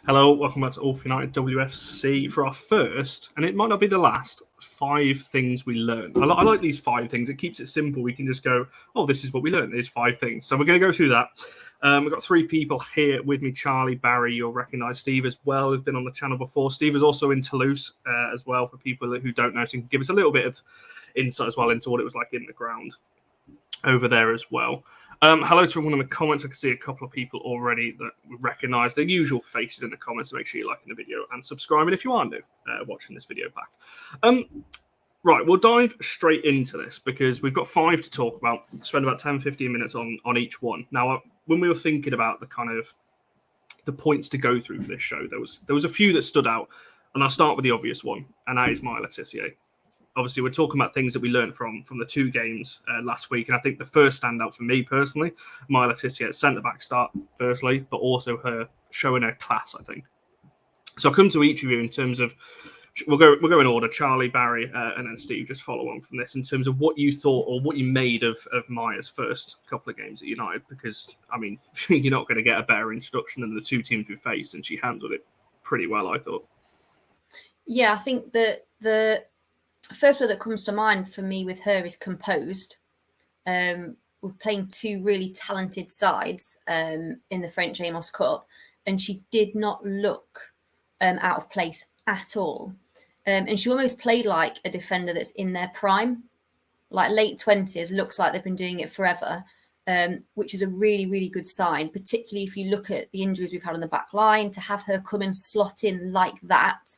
Hello, welcome back to All for United WFC for our first, and it might not be the last, 5 things we learned. I like these 5 things. It keeps it simple. We can just go, oh, this is what we learned. There's 5 things. So we're going to go through that. We've got 3 people here with me. Charlie, Barry, you'll recognise Steve as well, who's been on the channel before. Steve is also in Toulouse as well, for people who don't know. So he can give us a little bit of insight as well into what it was like in the ground over there as well. Hello to everyone in the comments. I can see a couple of people already that recognise the usual faces in the comments. So make sure you're liking the video and subscribing if you are new watching this video back. Right, we'll dive straight into this because we've got 5 to talk about. Spend about 10-15 minutes on each one. Now, when we were thinking about the points to go through for this show, there was a few that stood out, and I'll start with the obvious one, and that is Myla Tissier. Obviously, we're talking about things that we learned from the 2 games last week. And I think the first standout for me personally, Myla Tissier at centre-back start, firstly, but also her showing her class, I think. So I'll come to each of you in terms of, we'll go in order, Charlie, Barry, and then Steve, just follow on from this in terms of what you thought or what you made of Maya's first couple of games at United. Because, I mean, you're not going to get a better introduction than the 2 teams we faced, and she handled it pretty well, I thought. Yeah, I think that the first word that comes to mind for me with her is composed. We're playing 2 really talented sides in the French AMOS Cup, and she did not look out of place at all. And she almost played like a defender that's in their prime, like late 20s, looks like they've been doing it forever, which is a really, really good sign, particularly if you look at the injuries we've had on the back line. To have her come and slot in like that,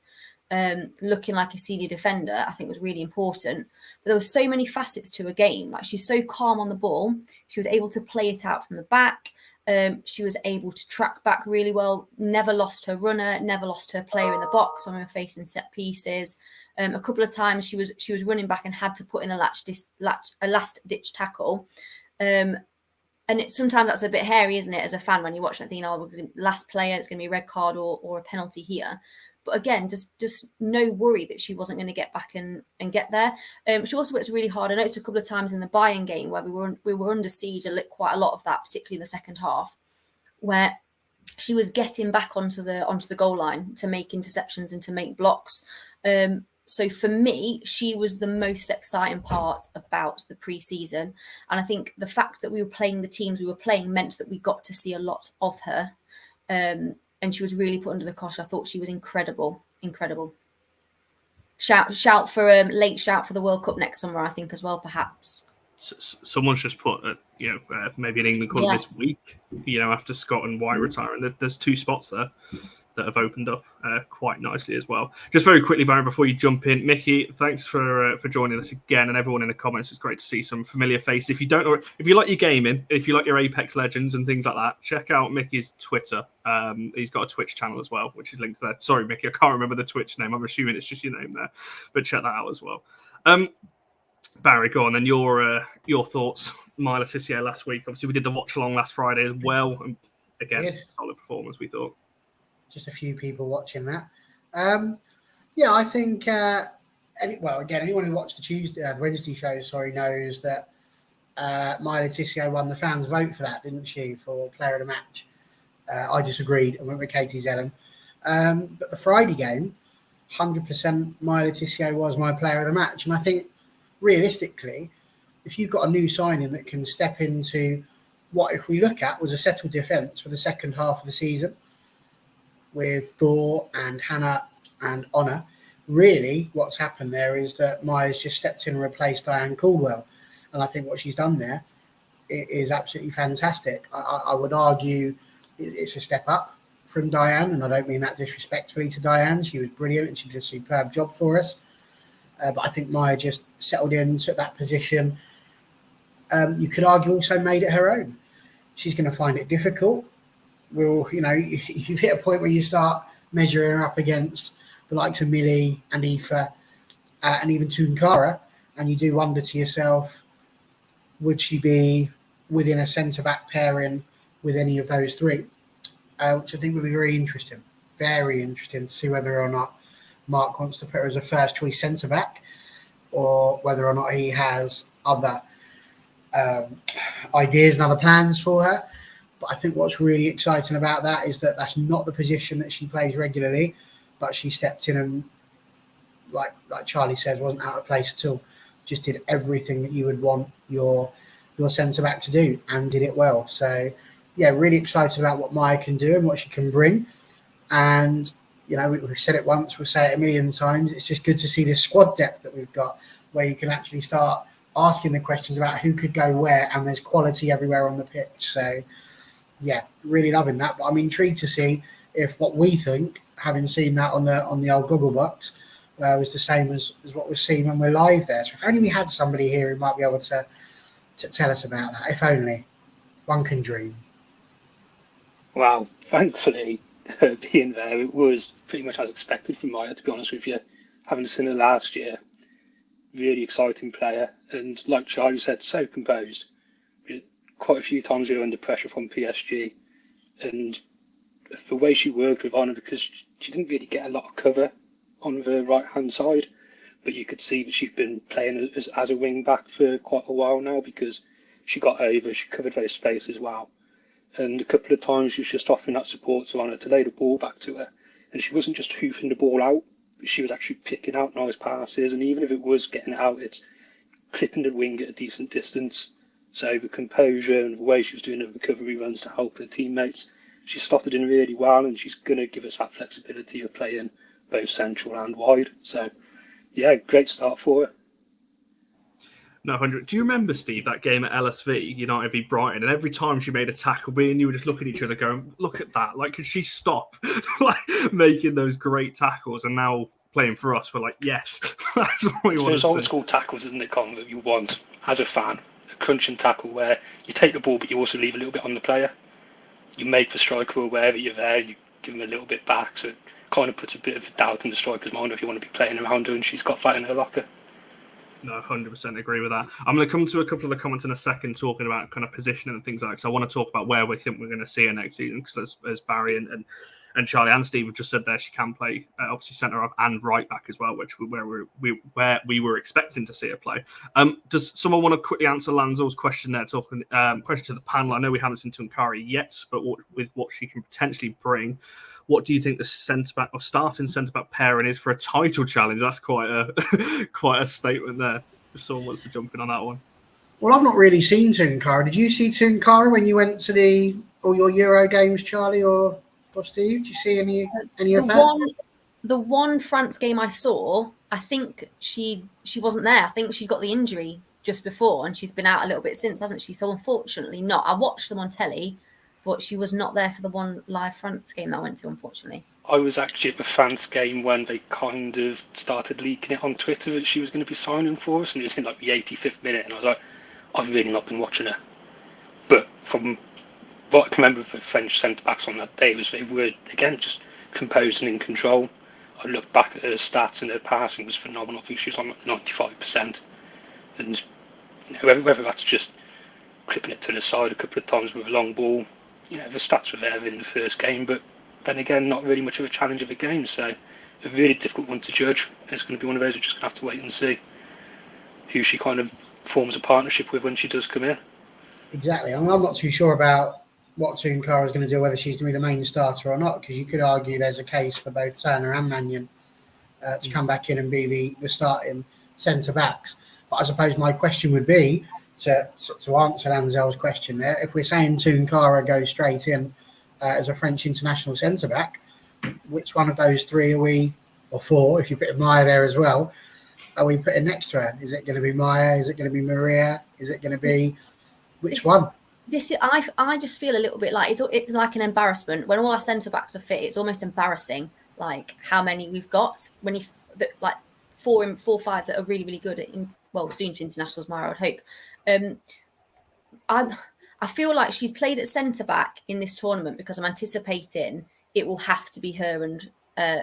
looking like a senior defender, I think was really important. But there were so many facets to her game. Like, she's so calm on the ball. She was able to play it out from the back. She was able to track back really well. Never lost her runner. Never lost her player in the box when we were facing set pieces. A couple of times she was running back and had to put in a last ditch tackle. And sometimes that's a bit hairy, isn't it, as a fan, when you watch that thing, oh, the last player, it's going to be a red card or a penalty here. But again, just no worry that she wasn't going to get back and get there. She also works really hard. I noticed a couple of times in the Bayern game where we were under siege, quite a lot of that, particularly in the second half, where she was getting back onto the goal line to make interceptions and to make blocks. So for me, she was the most exciting part about the pre-season. And I think the fact that we were playing the teams we were playing meant that we got to see a lot of her. And she was really put under the cosh. I thought she was incredible. Shout for late shout for the World Cup next summer, I think, as well, perhaps. Someone's just put, maybe an England call this week, after Scott and White retiring. There's 2 spots there that have opened up quite nicely as well. Just very quickly, Byron, before you jump in, Mickey, thanks for joining us again, and everyone in the comments. It's great to see some familiar faces. If you don't know, if you like your gaming, if you like your Apex Legends and things like that, check out Mickey's Twitter. He's got a Twitch channel as well, which is linked to there. Sorry, Mickey, I can't remember the Twitch name. I'm assuming it's just your name there, but check that out as well. Barry, go on, and your thoughts. Myla Tissier last week. Obviously, we did the watch along last Friday as well, and again, solid performance, we thought. Just a few people watching that. I think, anyone who watched the Wednesday show, knows that Myla Tissier won the fans' vote for that, didn't she, for player of the match? I disagreed and went with Katie Zellum. But the Friday game, 100% Myla Tissier was my player of the match. And I think, realistically, if you've got a new signing that can step into what, if we look at, was a settled defence for the second half of the season, with Thor and Hannah and Honor, really what's happened there is that Maya's just stepped in and replaced Diane Caldwell. And I think what she's done there is absolutely fantastic. I would argue it's a step up from Diane, and I don't mean that disrespectfully to Diane. She was brilliant and she did a superb job for us. But I think Maya just settled in, took that position. You could argue also made it her own. She's going to find it difficult. You hit a point where you start measuring her up against the likes of Millie and Aoife and even Tunkara, and you do wonder to yourself, would she be within a centre-back pairing with any of those 3? Which I think would be very interesting to see whether or not Mark wants to put her as a first-choice centre-back, or whether or not he has other ideas and other plans for her. But I think what's really exciting about that is that that's not the position that she plays regularly, but she stepped in and, like Charlie says, wasn't out of place at all. Just did everything that you would want your centre back to do, and did it well. So, yeah, really excited about what Maya can do and what she can bring. And we've said it once, we'll say it a million times. It's just good to see this squad depth that we've got, where you can actually start asking the questions about who could go where, and there's quality everywhere on the pitch. So, yeah, really loving that. But I'm intrigued to see if what we think, having seen that on the old Google box, was the same as what we're seeing when we're live there. So if only we had somebody here who might be able to tell us about that. If only. One can dream. Wow, thankfully, being there, it was pretty much as expected from Maya, to be honest with you. Having seen her last year, really exciting player, and like Charlie said, so composed. Quite a few times we were under pressure from PSG, and the way she worked with Honor, because she didn't really get a lot of cover on the right hand side, but you could see that she's been playing as a wing back for quite a while now, because she got over, she covered those spaces well, and a couple of times she was just offering that support to Honor to lay the ball back to her, and she wasn't just hoofing the ball out, but she was actually picking out nice passes, and even if it was getting it out, it's clipping the wing at a decent distance. So the composure and the way she was doing the recovery runs to help her teammates, she slotted in really well, and she's going to give us that flexibility of playing both central and wide. So, yeah, great start for her. No, 100. Do you remember, Steve, that game at LSV, United v Brighton, and every time she made a tackle, me and you were just looking at each other going, look at that. Like, could she stop making those great tackles? And now playing for us, we're like, yes, that's what we want to see. Those old school tackles, isn't it, Con, that you want as a fan? A crunching tackle where you take the ball, but you also leave a little bit on the player. You make the striker aware that you're there, you give them a little bit back, so it kind of puts a bit of doubt in the striker's mind if you want to be playing around her and she's got that in her locker. No, 100% agree with that. I'm going to come to a couple of the comments in a second, talking about kind of positioning and things like that. So I want to talk about where we think we're going to see her next season, because as Barry and Charlie and Steve have just said there, she can play obviously centre half and right back as well, which where we were expecting to see her play. Does someone want to quickly answer Lanzo's question there, talking question to the panel? I know we haven't seen Tunkari yet, but with what she can potentially bring, what do you think the centre back or starting centre back pairing is for a title challenge? That's quite a statement there. If someone wants to jump in on that one. Well, I've not really seen Tunkari. Did you see Tunkari when you went to all your Euro games, Charlie or Steve? Did you see any of that? The one France game I saw, I think she wasn't there. I think she got the injury just before, and she's been out a little bit since, hasn't she? So unfortunately not. I watched them on telly, but she was not there for the one live France game that I went to, unfortunately. I was actually at the France game when they kind of started leaking it on Twitter that she was going to be signing for us, and it was in like the 85th minute, and I was like, I've really not been watching her. But from what I can remember of the French centre-backs on that day was they were, again, just composed and in control. I looked back at her stats, and her passing was phenomenal. I think she was on like 95%. And whether that's just clipping it to the side a couple of times with a long ball, the stats were there in the first game, but then again, not really much of a challenge of a game, so a really difficult one to judge. It's going to be one of those we're just going to have to wait and see who she kind of forms a partnership with when she does come in. Exactly. I mean, I'm not too sure about what Tunkara is going to do, whether she's going to be the main starter or not, because you could argue there's a case for both Turner and Mannion to come back in and be the starting centre-backs. But I suppose my question would be, to answer Lanzel's question there, if we're saying Tunkara goes straight in as a French international centre-back, which one of those three are we, or four, if you put Maya there as well, are we putting next to her? Is it going to be Maya? Is it going to be Maria? Is it going to be which one? I just feel a little bit like it's like an embarrassment when all our centre backs are fit. It's almost embarrassing, like how many we've got when like 4 or 5 that are really, really good at soon for internationals. Maya, I would hope. I feel like she's played at centre back in this tournament because I'm anticipating it will have to be her and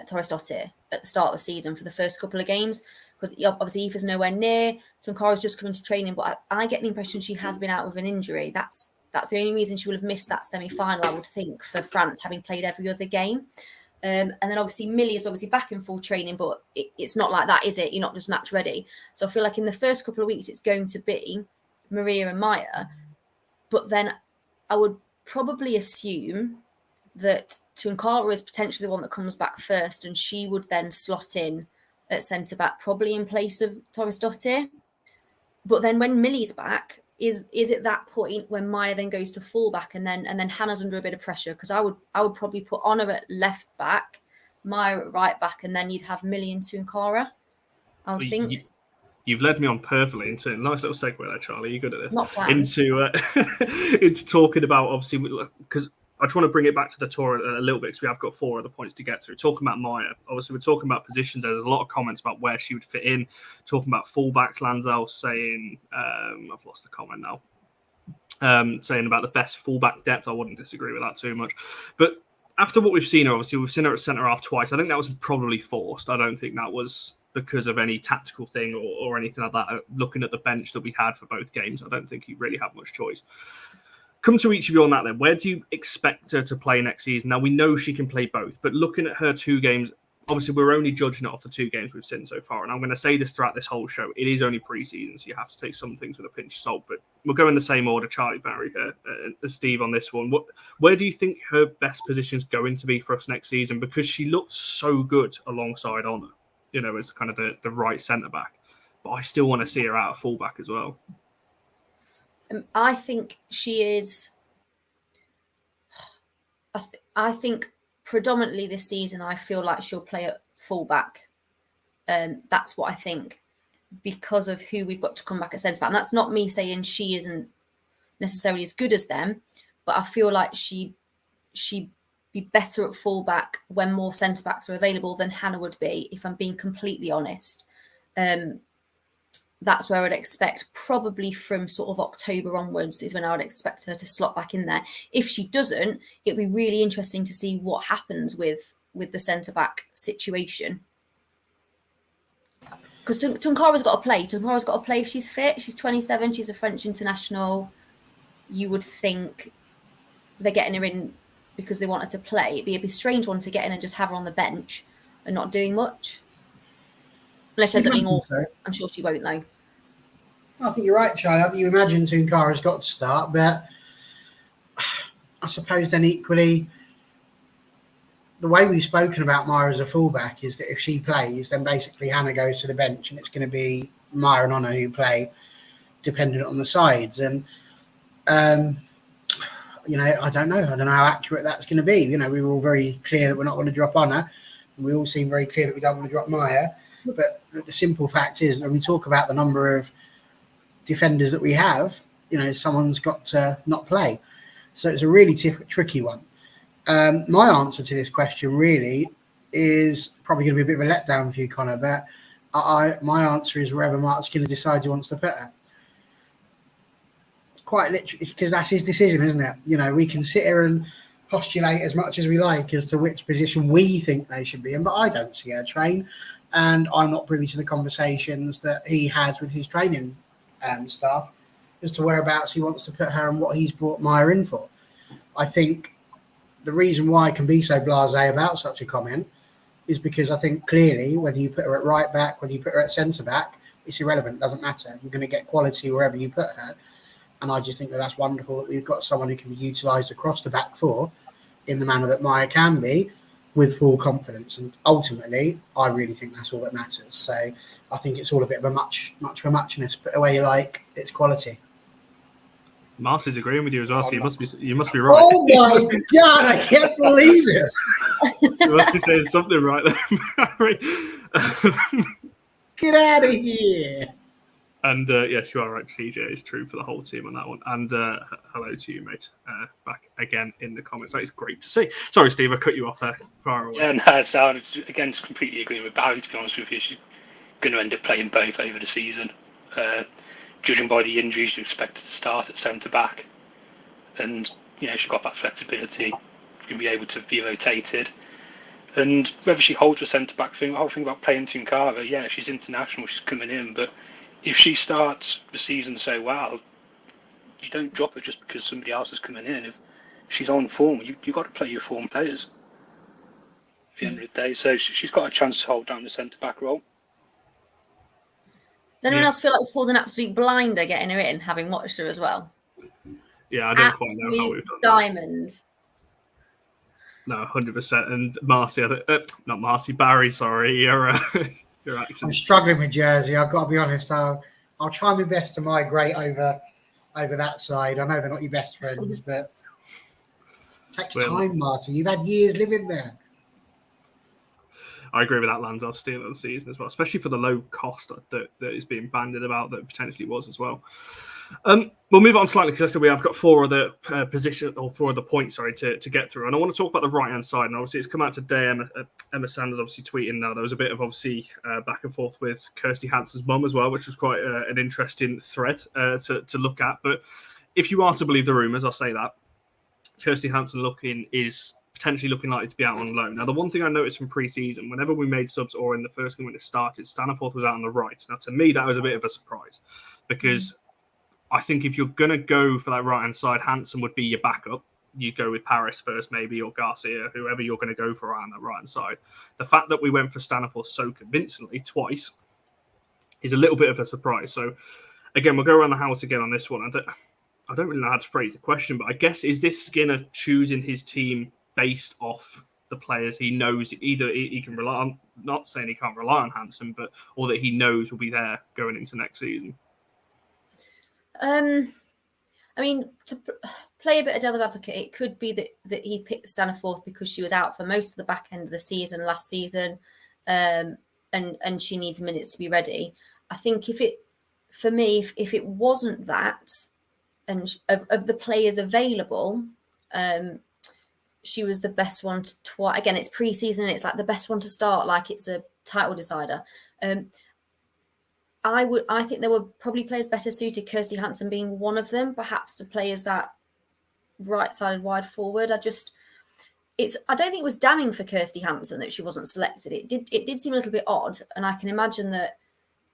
Torres Dottir at the start of the season for the first couple of games, because obviously Aoife's nowhere near. Tunkara's just coming to training, but I get the impression she has been out with an injury. That's the only reason she would have missed that semi-final, I would think, for France, having played every other game. And then obviously Millie is obviously back in full training, but it's not like that, is it? You're not just match ready. So I feel like in the first couple of weeks it's going to be Maria and Maya, but then I would probably assume that Tunkara is potentially the one that comes back first, and she would then slot in at centre-back, probably in place of Torresdottir. But then when Millie's back, is it that point when Maya then goes to full-back and then Hannah's under a bit of pressure? Because I would probably put Honor at left-back, Maya at right-back, and then you'd have Millie and Tunkara, I would think. You've led me on perfectly into a nice little segue there, Charlie. You're good at this. Not planned. Into talking about, obviously, because I just want to bring it back to the tour a little bit because we have got 4 other points to get through. Talking about Maya, obviously, we're talking about positions. There's a lot of comments about where she would fit in. Talking about fullbacks, Lanzell saying, I've lost the comment now, saying about the best fullback depth. I wouldn't disagree with that too much. But after what we've seen her, obviously, we've seen her at centre half twice. I think that was probably forced. I don't think that was because of any tactical thing or anything like that. Looking at the bench that we had for both games, I don't think you really have much choice. Come to each of you on that then. Where do you expect her to play next season? Now, we know she can play both, but looking at her 2 games, obviously we're only judging it off the 2 games we've seen so far. And I'm going to say this throughout this whole show. It is only pre-season, so you have to take some things with a pinch of salt. But we'll go in the same order, Charlie, Barry, Steve on this one. Where do you think her best position is going to be for us next season? Because she looks so good alongside Honor, as kind of the right centre-back. But I still want to see her out at full-back as well. I think she is. I think predominantly this season, I feel like she'll play at fullback. That's what I think, because of who we've got to come back at centre back. And that's not me saying she isn't necessarily as good as them, but I feel like she'd be better at fullback when more centre backs are available than Hannah would be, if I'm being completely honest. That's where I'd expect, probably from sort of October onwards is when I would expect her to slot back in there. If she doesn't, it'd be really interesting to see what happens with the centre-back situation. Because Tunkara's got to play. Tunkara's got to play if she's fit. She's 27. She's a French international. You would think they're getting her in because they want her to play. It'd be a strange one to get in and just have her on the bench and not doing much. Unless she has something awful. I'm sure she won't, though. I think you're right, Charlie. I think you imagine Tunkara's got to start, but I suppose then equally, the way we've spoken about Maya as a fullback is that if she plays, then basically Hannah goes to the bench and it's going to be Maya and Honor who play, dependent on the sides. And, I don't know. I don't know how accurate that's going to be. We were all very clear that we're not going to drop Honor. We all seem very clear that we don't want to drop Maya. But the simple fact is, when we talk about the number of defenders that we have, someone's got to not play. So it's a really tricky one. My answer to this question really is probably going to be a bit of a letdown for you, Connor, but my answer is wherever Mark Skinner decides he wants to put her. Quite literally, it's because that's his decision, isn't it? We can sit here and postulate as much as we like as to which position we think they should be in, but I don't see her train, and I'm not privy to the conversations that he has with his training staff as to whereabouts he wants to put her and what he's brought Maya in for. I think the reason why I can be so blasé about such a comment is because I think clearly whether you put her at right back, whether you put her at centre back, it's irrelevant. It doesn't matter. You're going to get quality wherever you put her. And I just think that that's wonderful that we've got someone who can be utilised across the back 4 in the manner that Maya can be, with full confidence. And ultimately, I really think that's all that matters. So I think it's all a bit of a much for muchness, but the way you like, it's quality. Marty's agreeing with you as well, so you must be right. Oh my God, I can't believe it. You must be saying something right there, Barry. Get out of here. And yes, you are right, TJ. It's true for the whole team on that one. And hello to you, mate. Back again in the comments. That is great to see. Sorry, Steve, I cut you off there. Far away. Yeah, no, so again, just completely agreeing with Barry, to be honest with you. She's going to end up playing both over the season. Judging by the injuries, you expect her to start at centre-back. And, she's got that flexibility. She's going to be able to be rotated. And whether she holds a centre-back thing, the whole thing about playing Tunkara, yeah, she's international, she's coming in, but if she starts the season so well, you don't drop her just because somebody else is coming in. If she's on form, you've got to play your form players at the end of the day. So she's got a chance to hold down the centre-back role. Does anyone else feel like we pulled an absolute blinder getting her in, having watched her as well? Yeah, I don't quite know how Absolute we've done that. diamond. No, 100%. And Marcy, not Marcy, Barry, sorry, your accent. I'm struggling with Jersey. I've got to be honest. I'll try my best to migrate over that side. I know they're not your best friends, but it takes time, Marty. You've had years living there. I agree with that, Lanza steal of the season as well, especially for the low cost that is being banded about that potentially was as well. We'll move on slightly because I said we have got four other points, to get through. And I want to talk about the right-hand side. And obviously it's come out today. Emma Sanders obviously tweeting now. There was a bit of back and forth with Kirsty Hanson's mum as well, which was quite an interesting thread to look at. But if you are to believe the rumours, I'll say that Kirsty Hanson is potentially looking likely to be out on loan. Now, the one thing I noticed from pre-season, whenever we made subs or in the first game when it started, Staniforth was out on the right. Now, to me, that was a bit of a surprise because I think if you're going to go for that right-hand side, Hanson would be your backup. You go with Paris first, maybe, or Garcia, whoever you're going to go for on that right-hand side. The fact that we went for Staniforth so convincingly twice is a little bit of a surprise. So, again, we'll go around the house again on this one. I don't really know how to phrase the question, but I guess, is this Skinner choosing his team based off the players he knows either he can rely on, not saying he can't rely on Hanson, but or that he knows will be there going into next season? I mean, to play a bit of devil's advocate, it could be that he picked Staniforth because she was out for most of the back end of the season last season, and she needs minutes to be ready. I think if it wasn't that, and of the players available, she was the best one to again, it's pre-season and it's like the best one to start, like it's a title decider. I think there were probably players better suited, Kirsty Hanson being one of them, perhaps to play as that right-sided wide forward. I don't think it was damning for Kirsty Hanson that she wasn't selected. It did seem a little bit odd, and I can imagine that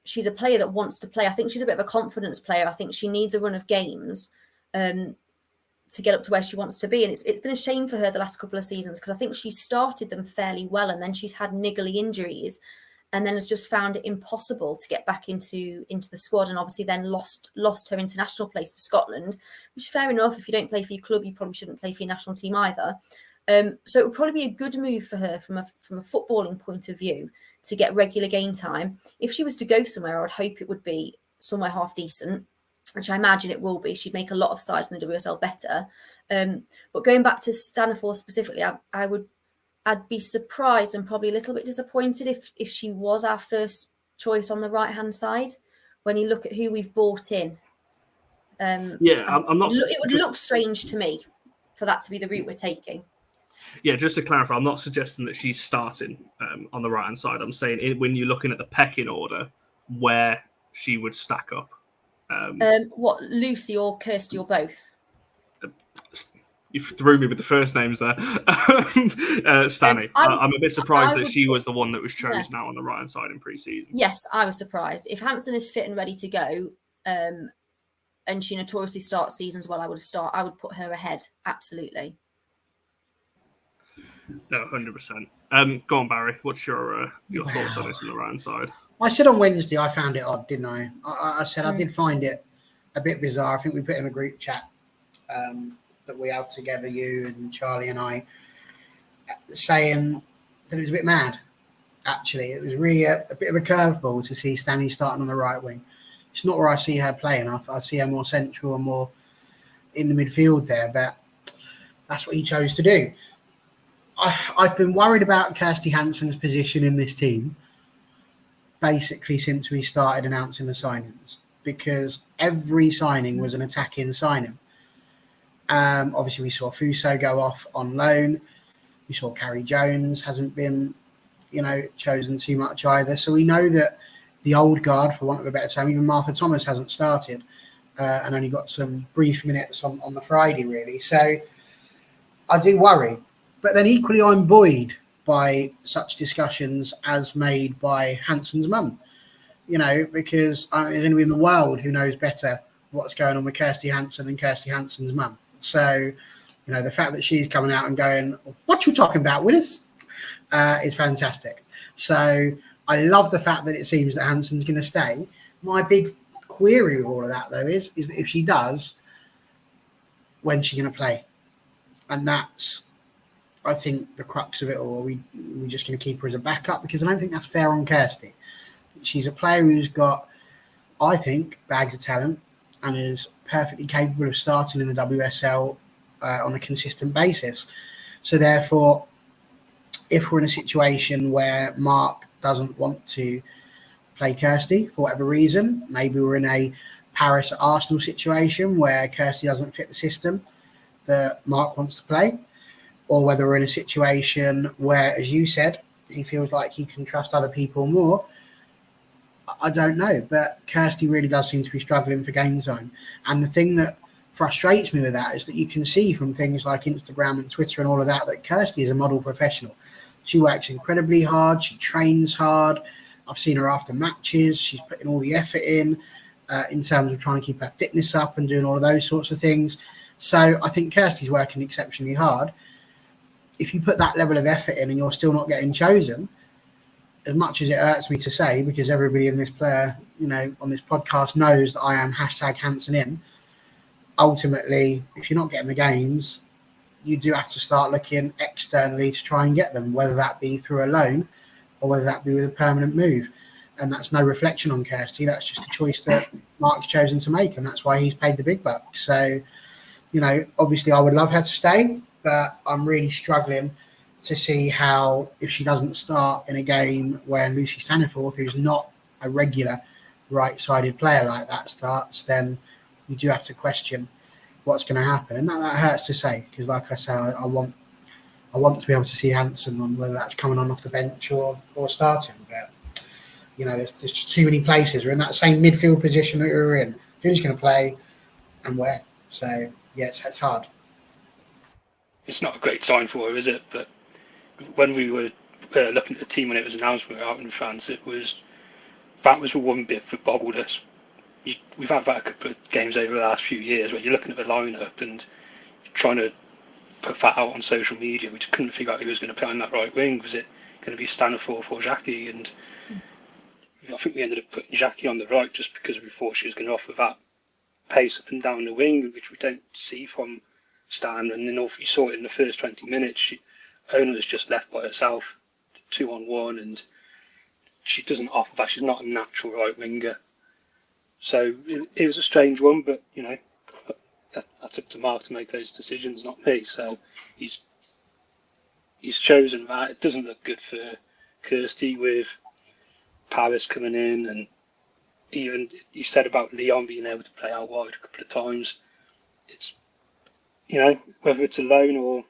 she's a player that wants to play. I think she's a bit of a confidence player. I think she needs a run of games to get up to where she wants to be. And it's been a shame for her the last couple of seasons because I think she started them fairly well and then she's had niggly injuries and then has just found it impossible to get back into the squad, and obviously then lost her international place for Scotland, which is fair enough. If you don't play for your club, you probably shouldn't play for your national team either. So it would probably be a good move for her from a footballing point of view to get regular game time. If she was to go somewhere, I would hope it would be somewhere half decent, which I imagine it will be. She'd make a lot of sides in the WSL better. But going back to Staniforth specifically, I'd be surprised and probably a little bit disappointed if she was our first choice on the right-hand side. When you look at who we've bought in, I'm not. It would look strange to me for that to be the route we're taking. Yeah, just to clarify, I'm not suggesting that she's starting on the right-hand side. I'm saying when you're looking at the pecking order, where she would stack up. What, Lucy or Kirsty or both? You threw me with the first names there. Stani. I'm a bit surprised that she was the one that was chosen out on the right-hand side in pre-season. Yes, I was surprised. If Hanson is fit and ready to go, and she notoriously starts seasons well, I would put her ahead, absolutely. No, 100%. Go on, Barry. What's your thoughts on this on the right-hand side? I said on Wednesday I found it odd, didn't I? I said I did find it a bit bizarre. I think we put in the group chat that we have together, you and Charlie and I, saying that it was a bit mad, actually. It was really a bit of a curveball to see Stani starting on the right wing. It's not where I see her playing. I see her more central and more in the midfield there, but that's what he chose to do. I've been worried about Kirsty Hanson's position in this team basically since we started announcing the signings, because every signing was an attacking signing. Obviously, we saw Fuso go off on loan. We saw Carrie Jones hasn't been, chosen too much either. So we know that the old guard, for want of a better term, even Martha Thomas hasn't started and only got some brief minutes on the Friday, really. So I do worry. But then equally, I'm buoyed by such discussions as made by Hanson's mum, because there's anybody in the world who knows better what's going on with Kirsty Hanson than Kirsty Hanson's mum. So, the fact that she's coming out and going, "What you talking about, Willis?" is fantastic. So I love the fact that it seems that Hanson's going to stay. My big query with all of that, though, is that if she does, when's she going to play? And that's, I think, the crux of it all. We're just going to keep her as a backup, because I don't think that's fair on Kirsty. She's a player who's got, I think, bags of talent and is perfectly capable of starting in the WSL on a consistent basis. So therefore, if we're in a situation where Mark doesn't want to play Kirsty for whatever reason, maybe we're in a Paris Arsenal situation where Kirsty doesn't fit the system that Mark wants to play, or whether we're in a situation where, as you said, he feels like he can trust other people more, I don't know. But Kirsty really does seem to be struggling for game time. And the thing that frustrates me with that is that you can see from things like Instagram and Twitter and all of that, that Kirsty is a model professional. She works incredibly hard. She trains hard. I've seen her after matches. She's putting all the effort in terms of trying to keep her fitness up and doing all of those sorts of things. So I think Kirsty's working exceptionally hard. If you put that level of effort in and you're still not getting chosen, as much as it hurts me to say, because everybody in this player, on this podcast knows that I am #Hanson in, ultimately, if you're not getting the games, you do have to start looking externally to try and get them, whether that be through a loan or whether that be with a permanent move. And that's no reflection on Kirsty. That's just a choice that Mark's chosen to make, and that's why he's paid the big bucks. So, obviously I would love her to stay, but I'm really struggling to see how, if she doesn't start in a game where Lucy Staniforth, who's not a regular right-sided player like that, starts, then you do have to question what's going to happen. And that hurts to say, because like I say, I want to be able to see Hanson on, whether that's coming on off the bench or starting. But, there's just too many places. We're in that same midfield position that we were in. Who's going to play and where? So, yeah, it's hard. It's not a great sign for her, is it? But when we were looking at the team when it was announced we were out in France, that was the one bit that boggled us. We've had that a couple of games over the last few years where you're looking at the lineup and you're trying to put that out on social media. We just couldn't figure out who was going to play on that right wing. Was it going to be Staniforth or Jackie? And I think we ended up putting Jackie on the right just because we thought she was going to offer that pace up and down the wing, which we don't see from Stan. And then you saw it in the first 20 minutes. Ona was just left by herself, 2-on-1, and she doesn't offer that. She's not a natural right winger. So it was a strange one, but that's up to Mark to make those decisions, not me. So he's chosen that. It doesn't look good for Kirsty with Paris coming in, and even he said about Leon being able to play out wide a couple of times. It's whether it's a loan or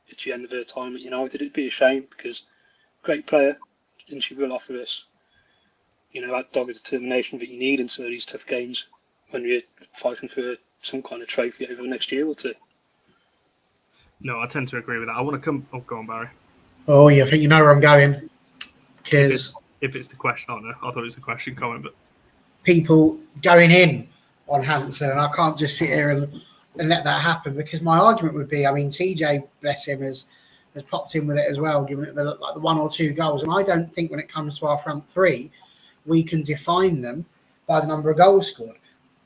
it's the end of her time at United, it'd be a shame, because great player, and she will offer us that dogged determination that you need in some of these tough games when you're fighting for some kind of trophy over the next year or two. No, I tend to agree with that. I want to come... Oh, go on, Barry. Oh, yeah, I think you know where I'm going. Because if it's the question, I thought it was the question comment, but people going in on Hanson, and I can't just sit here and let that happen, because my argument would be, TJ, bless him, has popped in with it as well, giving it the one or two goals. And I don't think when it comes to our front three, we can define them by the number of goals scored.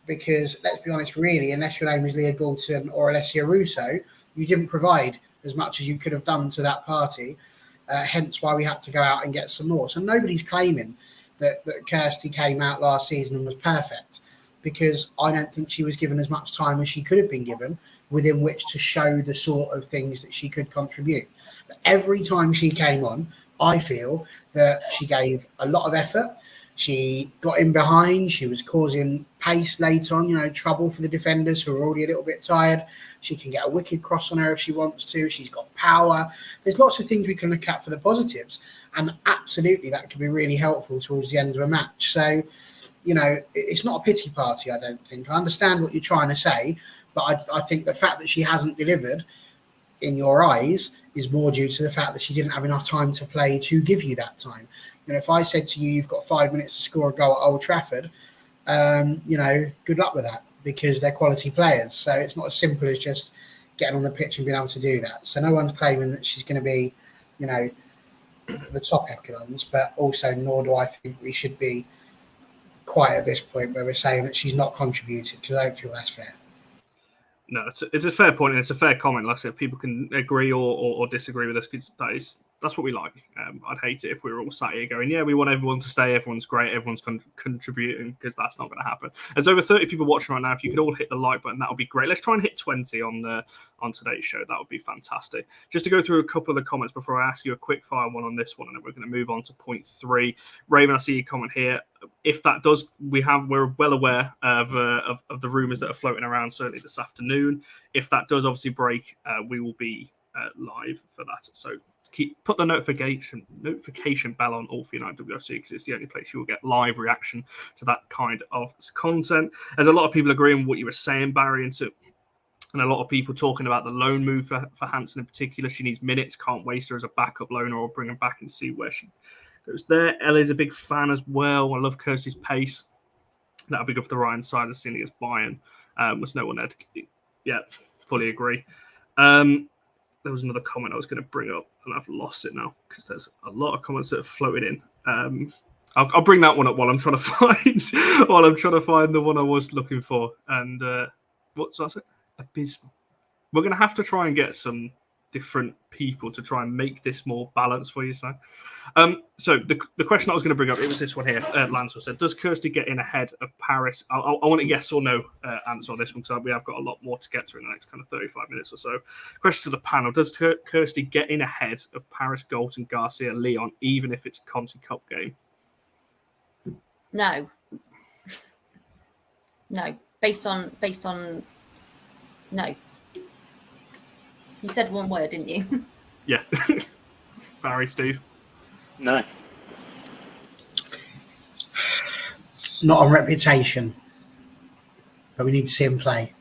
Because let's be honest, really, unless your name is Leah Goulton or Alessia Russo, you didn't provide as much as you could have done to that party. Hence why we had to go out and get some more. So nobody's claiming that Kirsty came out last season and was perfect, because I don't think she was given as much time as she could have been given within which to show the sort of things that she could contribute. But every time she came on, I feel that she gave a lot of effort. She got in behind. She was causing pace late on, trouble for the defenders who are already a little bit tired. She can get a wicked cross on her if she wants to. She's got power. There's lots of things we can look at for the positives. And absolutely, that could be really helpful towards the end of a match. So, it's not a pity party, I don't think. I understand what you're trying to say, but I think the fact that she hasn't delivered in your eyes is more due to the fact that she didn't have enough time to play to give you that time. If I said to you, you've got 5 minutes to score a goal at Old Trafford, good luck with that, because they're quality players. So it's not as simple as just getting on the pitch and being able to do that. So no one's claiming that she's going to be, the top echelons, but also nor do I think we should be quite at this point where we're saying that she's not contributed, because I don't feel that's fair. No, it's a fair point and it's a fair comment. Like I said, people can agree or disagree with us because that's what we like. I'd hate it if we were all sat here going, yeah, we want everyone to stay, everyone's great, everyone's contributing, because that's not going to happen. There's over 30 people watching right now. If you could all hit the like button, that would be great. Let's try and hit 20 on today's show. That would be fantastic. Just to go through a couple of the comments before I ask you a quick fire one on this one, and then we're going to move on to point 3. Raven, I see your comment here. If that does, we're well aware of the rumours that are floating around, certainly this afternoon. If that does obviously break, we will be live for that. So put the notification bell on all for United WFC, because it's the only place you will get live reaction to that kind of content. There's a lot of people agreeing with what you were saying, Barry, and a lot of people talking about the loan move for Hanson in particular. She needs minutes, can't waste her as a backup loaner, or bring her back and see where she goes there. Ellie's a big fan as well. I love Kirsty's pace. That'll be good for the right side, as seeing as Bayern was no one there to fully agree. There was another comment I was going to bring up, and I've lost it now because there's a lot of comments that have floated in. I'll bring that one up while I'm trying to find the one I was looking for. And what's that? Abysmal. We're going to have to try and get some different people to try and make this more balanced for you, Sam. So the question I was going to bring up, it was this one here. Lancel said, does Kirsty get in ahead of Paris? I want a yes or no answer on this one, because we have got a lot more to get through in the next kind of 35 minutes or so. Question to the panel, does Kirsty get in ahead of Paris, Galton, Garcia, Leon, even if it's a Conti Cup game? No. No. Based on no. You said one word, didn't you? Yeah. Barry, Steve? No. Not on reputation, but we need to see him play.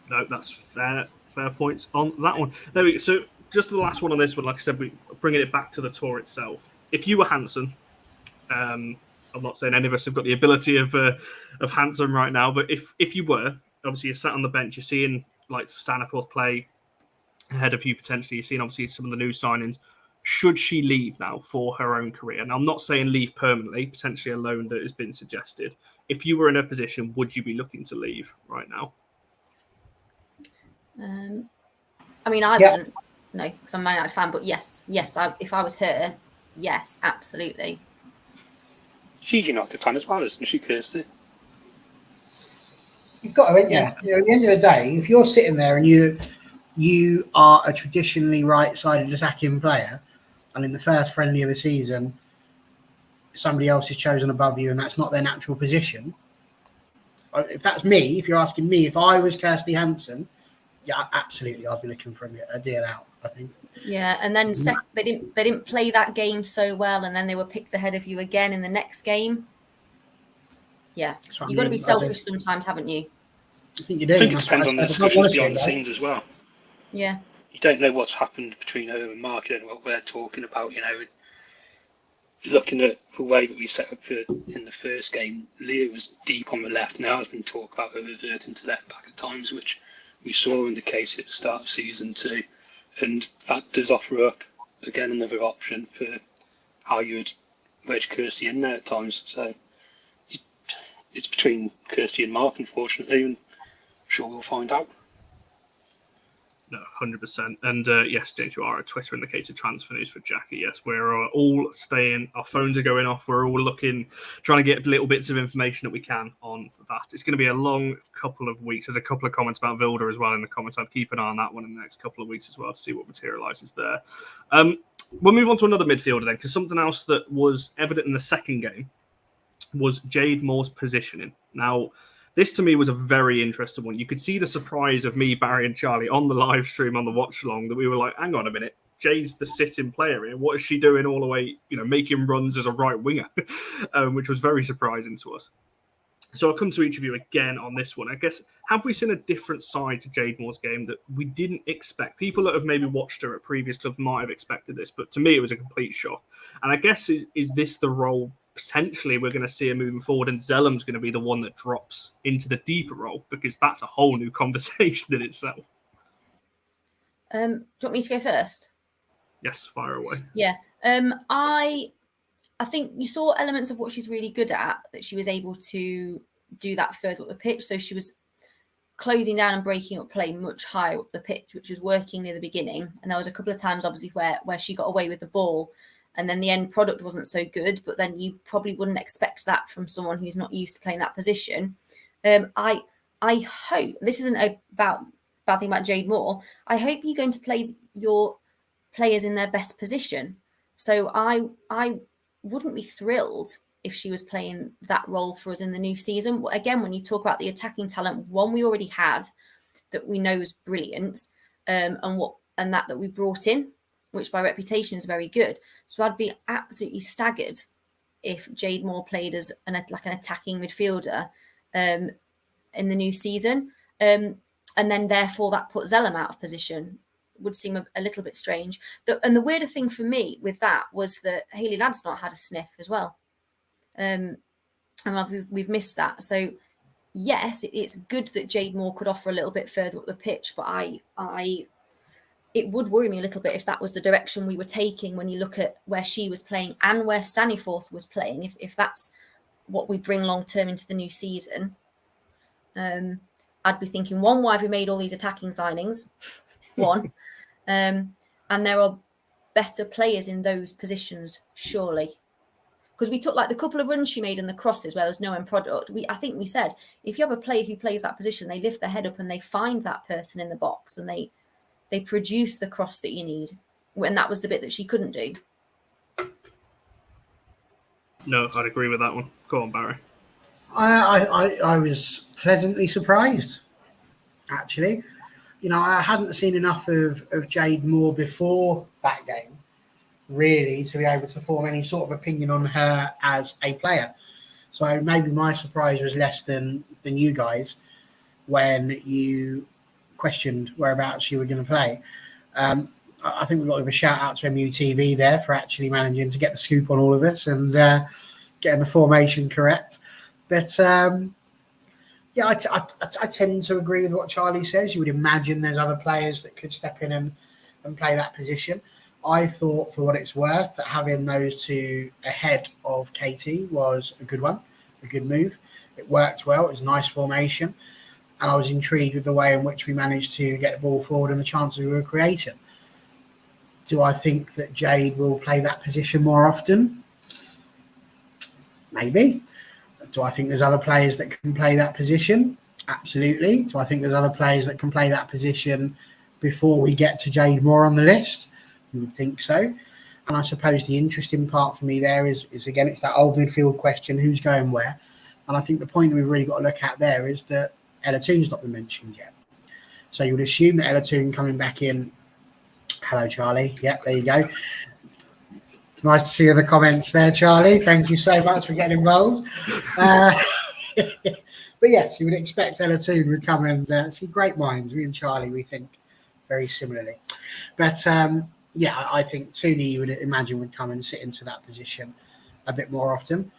No, that's fair points on that one. There we go. So just the last one on this one, like I said, we're bringing it back to the tour itself. If you were Hanson, I'm not saying any of us have got the ability of Hanson right now, but if you were, obviously you're sat on the bench, you're seeing like Staniforth play ahead of you potentially. You've seen obviously some of the new signings. Should she leave now for her own career? And I'm not saying leave permanently, potentially a loan that has been suggested. If you were in a position, would you be looking to leave right now? I mean, I wouldn't, no, because I'm a Man United fan, but yes, if I was her, yes, absolutely. She's a United fan as well, isn't she, Kirsty? You've got to, haven't you? You know, at the end of the day, if you're sitting there and you are a traditionally right-sided attacking player, and in the first friendly of the season, somebody else is chosen above you, and that's not their natural position. If that's me, if you're asking me, if I was Kirsty Hanson, yeah, absolutely, I'd be looking for a deal out, I think. Yeah, and then they didn't play that game so well, and then they were picked ahead of you again in the next game. Yeah, you've got to be selfish sometimes, haven't you? I think you do. I think it depends on the discussions behind the scenes as well. Yeah. You don't know what's happened between her and Mark and what we're talking about. You know, looking at the way that we set up in the first game, Leah was deep on the left. Now has been talk about her reverting to left back at times, which we saw in the case at the start of season 2, and that does offer up again another option for how you would wedge Kirsty in there at times. So it's between Kirsty and Mark, unfortunately, and I'm sure we'll find out. No, 100%. And yes, James, you are on Twitter in the case of transfer news for Jackie. Yes, we're all staying. Our phones are going off. We're all trying to get little bits of information that we can on that. It's going to be a long couple of weeks. There's a couple of comments about Vilda as well in the comments. I'd keep an eye on that one in the next couple of weeks as well to see what materialises there. We'll move on to another midfielder then, because something else that was evident in the second game was Jade Moore's positioning. Now, this to me was a very interesting one. You could see the surprise of me, Barry, and Charlie on the live stream on the watch along that we were like, hang on a minute, Jade's the sitting player here. What is she doing all the way, making runs as a right winger, which was very surprising to us. So I'll come to each of you again on this one. I guess, have we seen a different side to Jade Moore's game that we didn't expect? People that have maybe watched her at previous clubs might have expected this, but to me it was a complete shock. And I guess, is this the role potentially we're going to see her moving forward, and Zellam's going to be the one that drops into the deeper role, because that's a whole new conversation in itself. Do you want me to go first? Yes, fire away. Yeah. I think you saw elements of what she's really good at, that she was able to do that further up the pitch. So she was closing down and breaking up play much higher up the pitch, which was working near the beginning. And there was a couple of times, obviously, where she got away with the ball, and then the end product wasn't so good. But then you probably wouldn't expect that from someone who's not used to playing that position. I hope this isn't a bad thing about Jade Moore. I hope you're going to play your players in their best position. So I wouldn't be thrilled if she was playing that role for us in the new season. Again, when you talk about the attacking talent, one we already had that we know is brilliant, and that we brought in, which by reputation is very good. So I'd be absolutely staggered if Jade Moore played as an attacking midfielder in the new season, and then therefore that puts Zellum out of position. Would seem a little bit strange. And the weirder thing for me with that was that Hayley Ladd's not had a sniff as well. And we've missed that. So yes, it's good that Jade Moore could offer a little bit further up the pitch, but it would worry me a little bit if that was the direction we were taking when you look at where she was playing and where Staniforth was playing. If that's what we bring long term into the new season, I'd be thinking, one, why have we made all these attacking signings? One, and there are better players in those positions, surely. Because we took like the couple of runs she made in the crosses where there's no end product. I think we said, if you have a player who plays that position, they lift their head up and they find that person in the box and they produce the cross that you need. And that was the bit that she couldn't do. No, I'd agree with that one. Go on, Barry. I was pleasantly surprised, actually. You know, I hadn't seen enough of Jade Moore before that game, really, to be able to form any sort of opinion on her as a player. So maybe my surprise was less than you guys when you questioned whereabouts you were going to play. I think we've got to give a shout out to MUTV there for actually managing to get the scoop on all of us and getting the formation correct. But yeah, I tend to agree with what Charlie says. You would imagine there's other players that could step in and play that position. I thought, for what it's worth, that having those two ahead of Katie was a good one, a good move. It worked well. It was a nice formation. And I was intrigued with the way in which we managed to get the ball forward and the chances we were creating. Do I think that Jade will play that position more often? Maybe. Do I think there's other players that can play that position? Absolutely. Do I think there's other players that can play that position before we get to Jade Moore on the list? You would think so. And I suppose the interesting part for me there is again, it's that old midfield question, who's going where? And I think the point that we've really got to look at there is that Ella Toone's not been mentioned yet. So you would assume that Ella Toone coming back in. Hello, Charlie. Yep, there you go. Nice to see you in the comments there, Charlie. Thank you so much for getting involved. But yes, you would expect Ella Toone would come and see, great minds. Me and Charlie, we think very similarly. But yeah, I think Toone, you would imagine, would come and sit into that position a bit more often.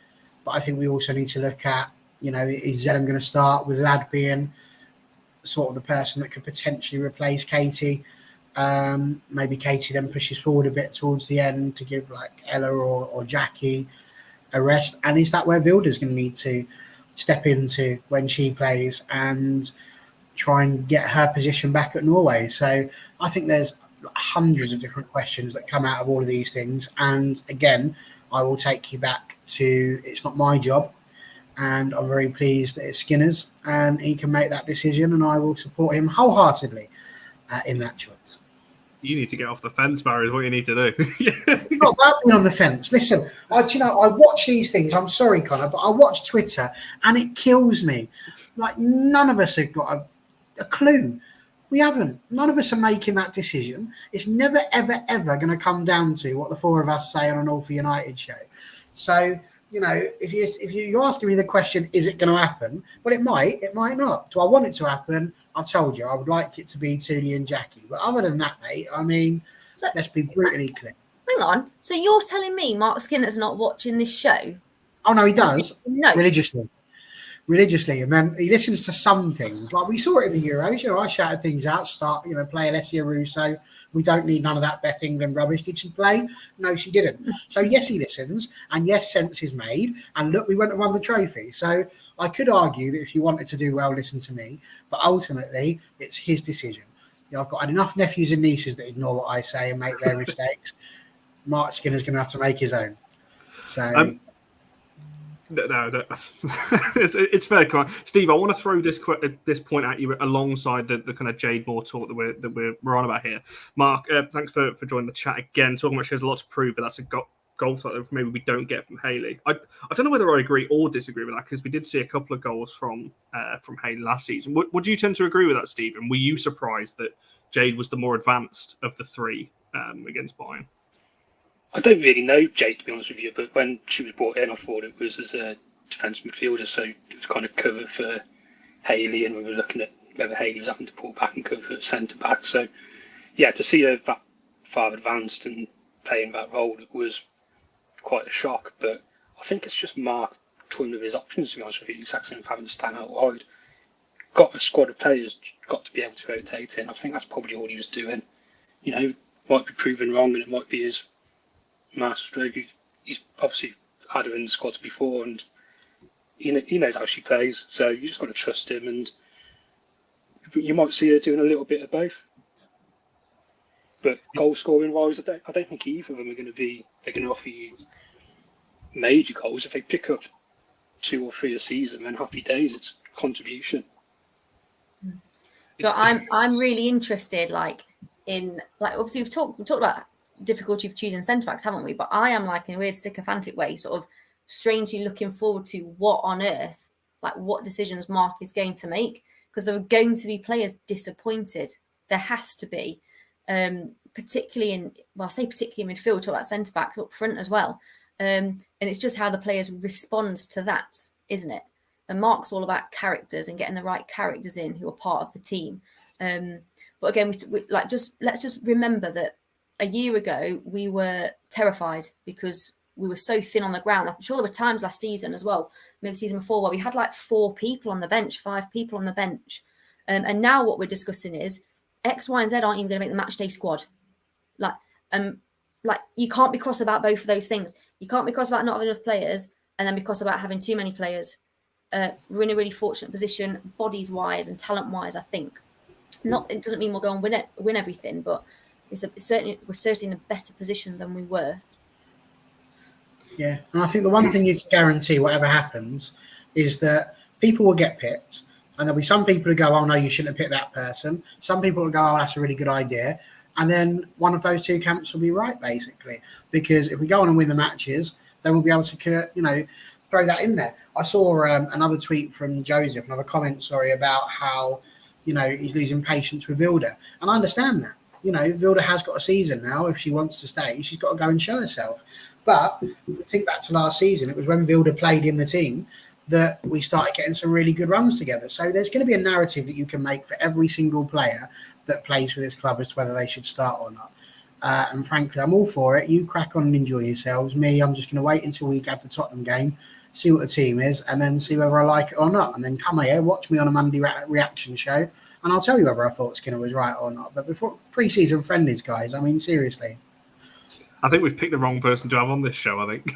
But I think we also need to look at, you know, is Zellum going to start with Ladd being sort of the person that could potentially replace Katie? Maybe Katie then pushes forward a bit towards the end to give like Ella or Jackie a rest. And is that where Vilda's going to need to step into when she plays and try and get her position back at Norway? So I think there's hundreds of different questions that come out of all of these things. And again, I will take you back to, it's not my job. And I'm very pleased that it's Skinner's and he can make that decision, and I will support him wholeheartedly in that choice. You need to get off the fence, Barry, is what you need to do. Not about being on the fence. Listen, I watch these things. I'm sorry, Connor, but I watch Twitter and it kills me. Like, none of us have got a clue. We haven't. None of us are making that decision. It's never, ever, ever going to come down to what the four of us say on an All for United show. So, you know, if you're asking me the question, is it going to happen? Well, it might not. Do I want it to happen? I've told you, I would like it to be Toone and Jackie. But other than that, mate, I mean, let's be brutally clear. Hang on. So you're telling me Mark Skinner's not watching this show? Oh, no, he does. No. Religiously. religiously, and then he listens to some things. Like we saw it in the Euros, I shouted things out, play Alessia Russo. We don't need none of that Beth England rubbish. Did she play? No, she didn't. So yes, he listens, and yes, sense is made. And look, we went and won the trophy. So I could argue that if you wanted to do well, listen to me. But ultimately, it's his decision. I've got enough nephews and nieces that ignore what I say and make their mistakes. Mark Skinner's going to have to make his own. So. No. it's fair. Steve, I want to throw this point at you alongside the kind of Jade Moore talk that we're on about here. Mark, thanks for joining the chat again. Talking about she has a lot to prove, but that's a goal that maybe we don't get from Hayley. I don't know whether I agree or disagree with that, because we did see a couple of goals from Hayley last season. Would you tend to agree with that, Stephen? Were you surprised that Jade was the more advanced of the three against Bayern? I don't really know Jade, to be honest with you, but when she was brought in, I thought it was as a defence midfielder, so it was kind of cover for Hayley, and we were looking at whether Hayley was having to pull back and cover for centre-back. So, yeah, to see her that far advanced and playing that role, it was quite a shock, but I think it's just Mark toying with his options, to be honest with you, exactly having to stand out wide. Got a squad of players, got to be able to rotate in. I think that's probably all he was doing. Might be proven wrong, and it might be his masterstroke. He's obviously had her in the squads before, and he knows how she plays, so you just got to trust him, and you might see her doing a little bit of both. But goal scoring wise, I don't think either of them are going to offer you major goals. If they pick up 2 or 3 a season, then happy days. It's contribution. So I'm really interested, obviously we've talked about difficulty of choosing centre backs, haven't we? But I am, in a weird sycophantic way, sort of strangely looking forward to what on earth, what decisions Mark is going to make, because there are going to be players disappointed. There has to be, particularly in midfield. Talk about centre backs up front as well, and it's just how the players respond to that, isn't it? And Mark's all about characters and getting the right characters in who are part of the team. But again, let's just remember that a year ago, we were terrified because we were so thin on the ground. I'm sure there were times last season as well, maybe the season before, where we had 4 people on the bench, 5 people on the bench. And now what we're discussing is X, Y, and Z aren't even going to make the match day squad. You can't be cross about both of those things. You can't be cross about not having enough players and then be cross about having too many players. We're in a really fortunate position, bodies-wise and talent-wise, I think. It doesn't mean we'll go and win everything, but we're certainly in a better position than we were. Yeah, and I think the one thing you can guarantee, whatever happens, is that people will get picked, and there'll be some people who go, "Oh no, you shouldn't have picked that person." Some people will go, "Oh, that's a really good idea," and then one of those two camps will be right, basically. Because if we go on and win the matches, then we'll be able to, throw that in there. I saw another tweet from Joseph, another comment, about how, he's losing patience with Vilda, and I understand that. Vilda has got a season now. If she wants to stay, she's got to go and show herself. But think back to last season. It was when Vilda played in the team that we started getting some really good runs together. So there's going to be a narrative that you can make for every single player that plays for this club as to whether they should start or not. And frankly, I'm all for it. You crack on and enjoy yourselves. Me, I'm just going to wait until we have the Tottenham game, see what the team is, and then see whether I like it or not. And then come here, watch me on a Monday reaction show, and I'll tell you whether I thought Skinner was right or not. But before pre-season friendlies, guys, I mean, seriously. I think we've picked the wrong person to have on this show, I think.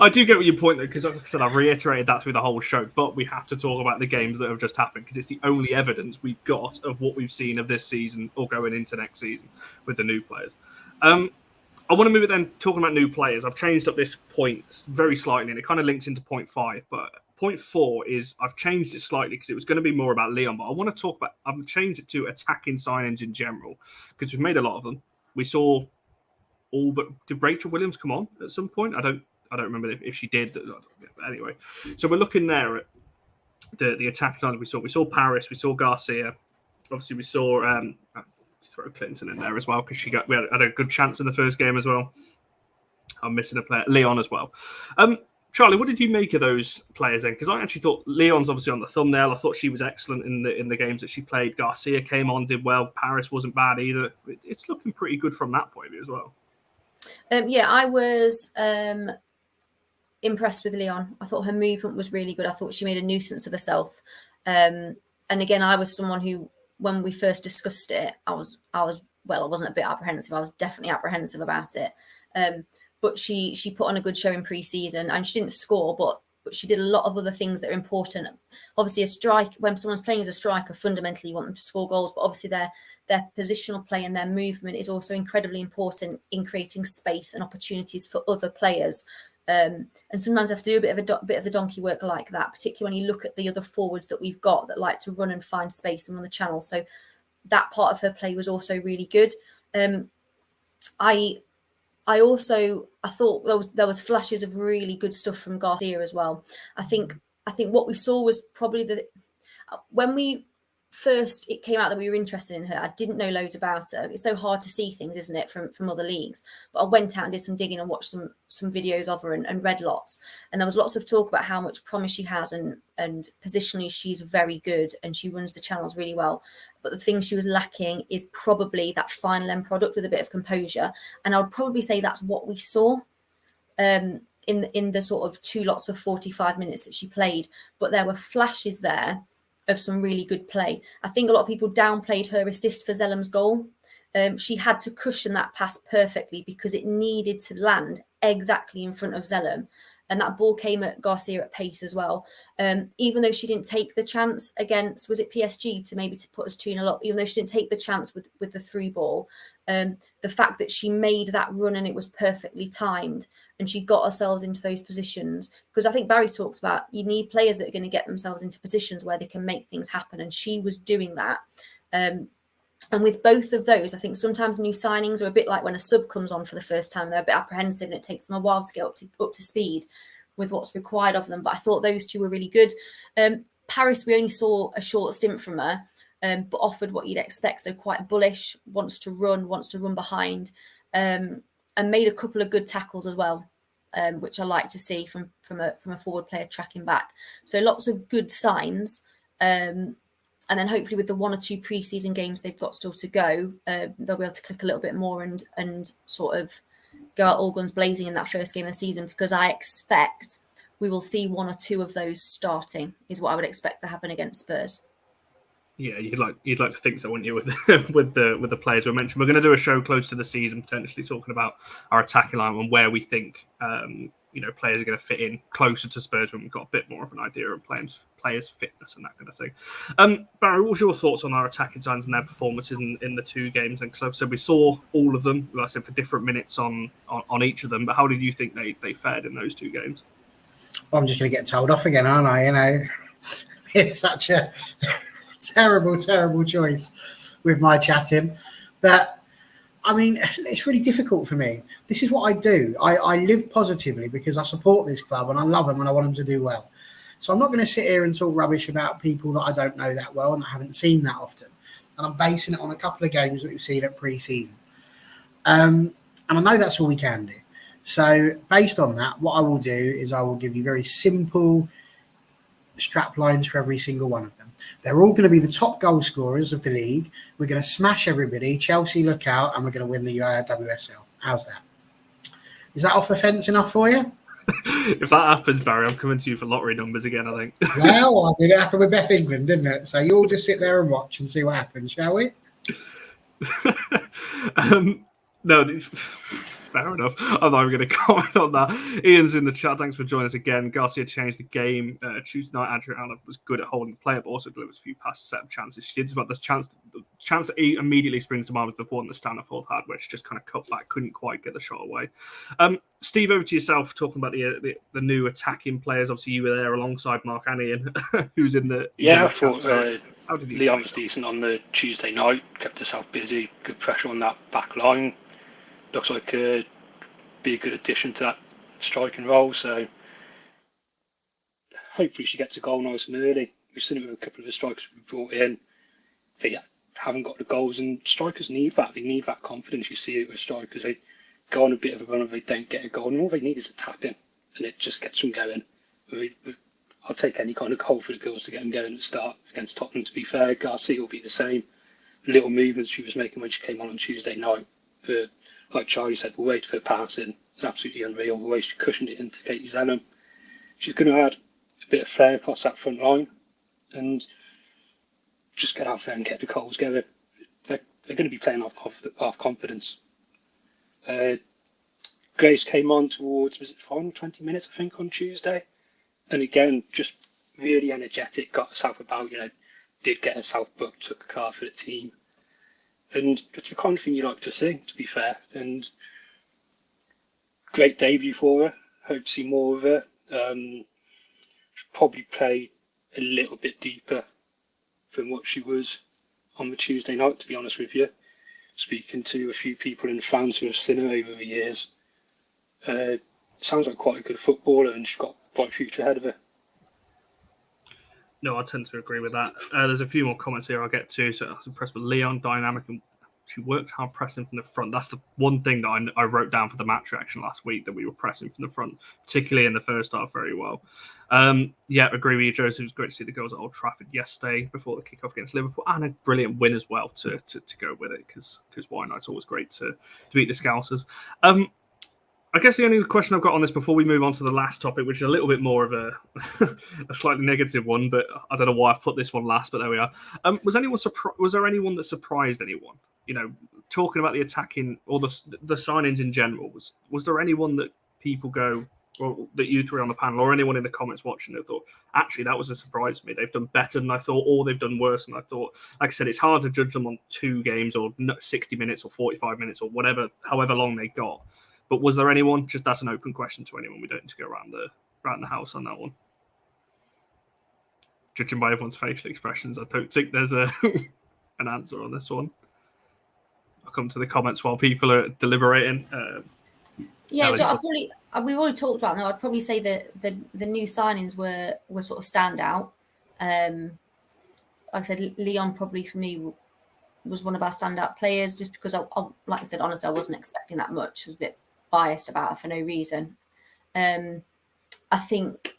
I do get what your point, though, because like I said, I've reiterated that through the whole show, but we have to talk about the games that have just happened, because it's the only evidence we've got of what we've seen of this season or going into next season with the new players. I want to move it then, talking about new players. I've changed up this point very slightly, and it kind of links into point 5, but point 4 is I've changed it slightly because it was going to be more about Leon, but I want to talk about, I've changed it to attacking signings in general, because we've made a lot of them. We saw all but did Rachel Williams come on at some point? I don't remember if she did. Anyway, so we're looking there at the attack signings we saw. We saw Paris, we saw Garcia. Obviously, we saw throw Clinton in there as well because we had a good chance in the first game as well. I'm missing a player, Leon as well. Charlie, what did you make of those players then? Because I actually thought Leon's obviously on the thumbnail. I thought she was excellent in the games that she played. Garcia came on, did well. Paris wasn't bad either. It's looking pretty good from that point of view as well. I was impressed with Leon. I thought her movement was really good. I thought she made a nuisance of herself. And again, I was someone who, when we first discussed it, I wasn't a bit apprehensive. I was definitely apprehensive about it. But she put on a good show in pre-season, and she didn't score, but she did a lot of other things that are important. Obviously, a strike, when someone's playing as a striker, fundamentally you want them to score goals, but obviously their positional play and their movement is also incredibly important in creating space and opportunities for other players. And sometimes I have to do a bit of the donkey work like that, particularly when you look at the other forwards that we've got that like to run and find space and run the channel. So that part of her play was also really good. I thought there was flashes of really good stuff from Garcia as well. I think what we saw was probably when it came out that we were interested in her, I didn't know loads about her. It's so hard to see things, isn't it, from other leagues? But I went out and did some digging and watched some videos of her and read lots. And there was lots of talk about how much promise she has, and positionally she's very good and she runs the channels really well. But the thing she was lacking is probably that final end product with a bit of composure. And I would probably say that's what we saw in the sort of 2 lots of 45 minutes that she played. But there were flashes there of some really good play. I think a lot of people downplayed her assist for Zellam's goal. She had to cushion that pass perfectly because it needed to land exactly in front of Zellam. And that ball came at Garcia at pace as well. Even though she didn't take the chance against, was it PSG, to put us 2-0 up, even though she didn't take the chance with the through ball, the fact that she made that run and it was perfectly timed and she got herself into those positions. Because I think Barry talks about you need players that are going to get themselves into positions where they can make things happen. And she was doing that. And with both of those, I think sometimes new signings are a bit like when a sub comes on for the first time, they're a bit apprehensive and it takes them a while to get up to speed with what's required of them. But I thought those two were really good. Paris, we only saw a short stint from her, but offered what you'd expect. So quite bullish, wants to run behind, and made a couple of good tackles as well, which I like to see from a forward player tracking back. So lots of good signs. And then hopefully with the 1 or 2 pre-season games they've got still to go, they'll be able to click a little bit more and sort of go out all guns blazing in that first game of the season, because I expect we will see 1 or 2 of those starting, is what I would expect to happen against Spurs. Yeah, you'd like to think so, wouldn't you? With the players we mentioned, we're going to do a show close to the season, potentially talking about our attacking line and where we think players are going to fit in closer to Spurs when we've got a bit more of an idea of players' fitness and that kind of thing. Barry, what was your thoughts on our attacking signs and their performances in the 2 games? And because I've said we saw all of them, like I said, for different minutes on each of them. But how did you think they fared in those 2 games? Well, I'm just going to get told off again, aren't I? It's such a terrible choice with my chatting. But I mean, it's really difficult for me. This is what I do. I live positively because I support this club and I love them and I want them to do well. So I'm not going to sit here and talk rubbish about people that I don't know that well and I haven't seen that often. And I'm basing it on a couple of games that we've seen at pre-season. And I know that's all we can do. So based on that, what I will do is I will give you very simple strap lines for every single one of them. They're all going to be the top goal scorers of the league. We're going to smash everybody. Chelsea, look out, and we're going to win the WSL. How's that? Is that off the fence enough for you? If that happens, Barry, I'm coming to you for lottery numbers again, I think. Well, I mean, it happened with Beth England, didn't it? So you all just sit there and watch and see what happens, shall we? No, fair enough. I'm not even going to comment on that. Ian's in the chat. Thanks for joining us again. Garcia changed the game. Tuesday night, Adriana was good at holding the play, but also delivers a few passes, set up chances. She did, but the chance that immediately springs to mind was the one that Staniforth had, where she just kind of cut back, couldn't quite get the shot away. Steve, over to yourself, talking about the new attacking players. Obviously, you were there alongside Mark and Ian, who's in the... I thought Leon was decent on the Tuesday night, kept herself busy, good pressure on that back line. Looks like be a good addition to that striking role. So hopefully she gets a goal nice and early. We've seen it with a couple of the strikers we brought in. They haven't got the goals, and strikers need that. They need that confidence. You see it with strikers. They go on a bit of a run if they don't get a goal, and all they need is a tap in, and it just gets them going. I'll take any kind of goal for the girls to get them going at the start against Tottenham. To be fair, Garcia will be the same. Little movements she was making when she came on Tuesday night, for like Charlie said, the way to her passing is absolutely unreal. The way she cushioned it into Katie Zellam, she's going to add a bit of flair across that front line and just get out there and get the goals going. They're going to be playing off confidence. Grace came on towards, was it final 20 minutes, I think, on Tuesday? And again, just really energetic, got herself about, did get herself booked, took a car for the team. And it's the kind of thing you like to see, to be fair. And great debut for her. Hope to see more of her. She'll probably play a little bit deeper than what she was on the Tuesday night, to be honest with you. Speaking to a few people in France who have seen her over the years, sounds like quite a good footballer, and she's got a bright future ahead of her. No, I tend to agree with that. There's a few more comments here I'll get to. So I was impressed with Leon, dynamic, and she worked hard pressing from the front. That's the one thing that I wrote down for the match reaction last week, that we were pressing from the front, particularly in the first half, very well. Yeah, agree with you, Joseph. It was great to see the goals at Old Trafford yesterday before the kickoff against Liverpool, and a brilliant win as well to go with it, because why not? It's always great to beat the Scousers. I guess the only question I've got on this before we move on to the last topic, which is a little bit more of a slightly negative one, but I don't know why I've put this one last, but there we are. Was there anyone that surprised anyone? Talking about the attacking or the signings in general, was there anyone that people go, or that you three on the panel or anyone in the comments watching that thought, actually, that was a surprise to me. They've done better than I thought, or they've done worse than I thought. Like I said, it's hard to judge them on 2 games or 60 minutes or 45 minutes or whatever, however long they got. But was there anyone? Just that's an open question to anyone. We don't need to go around the house on that one. Judging by everyone's facial expressions, I don't think there's an answer on this one. I'll come to the comments while people are deliberating. Yeah, we've already talked about that. I'd probably say that the new signings were sort of standout. Like I said, Leon probably for me was one of our standout players, just because I like I said, honestly, I wasn't expecting that much. I was a bit biased about her for no reason. I think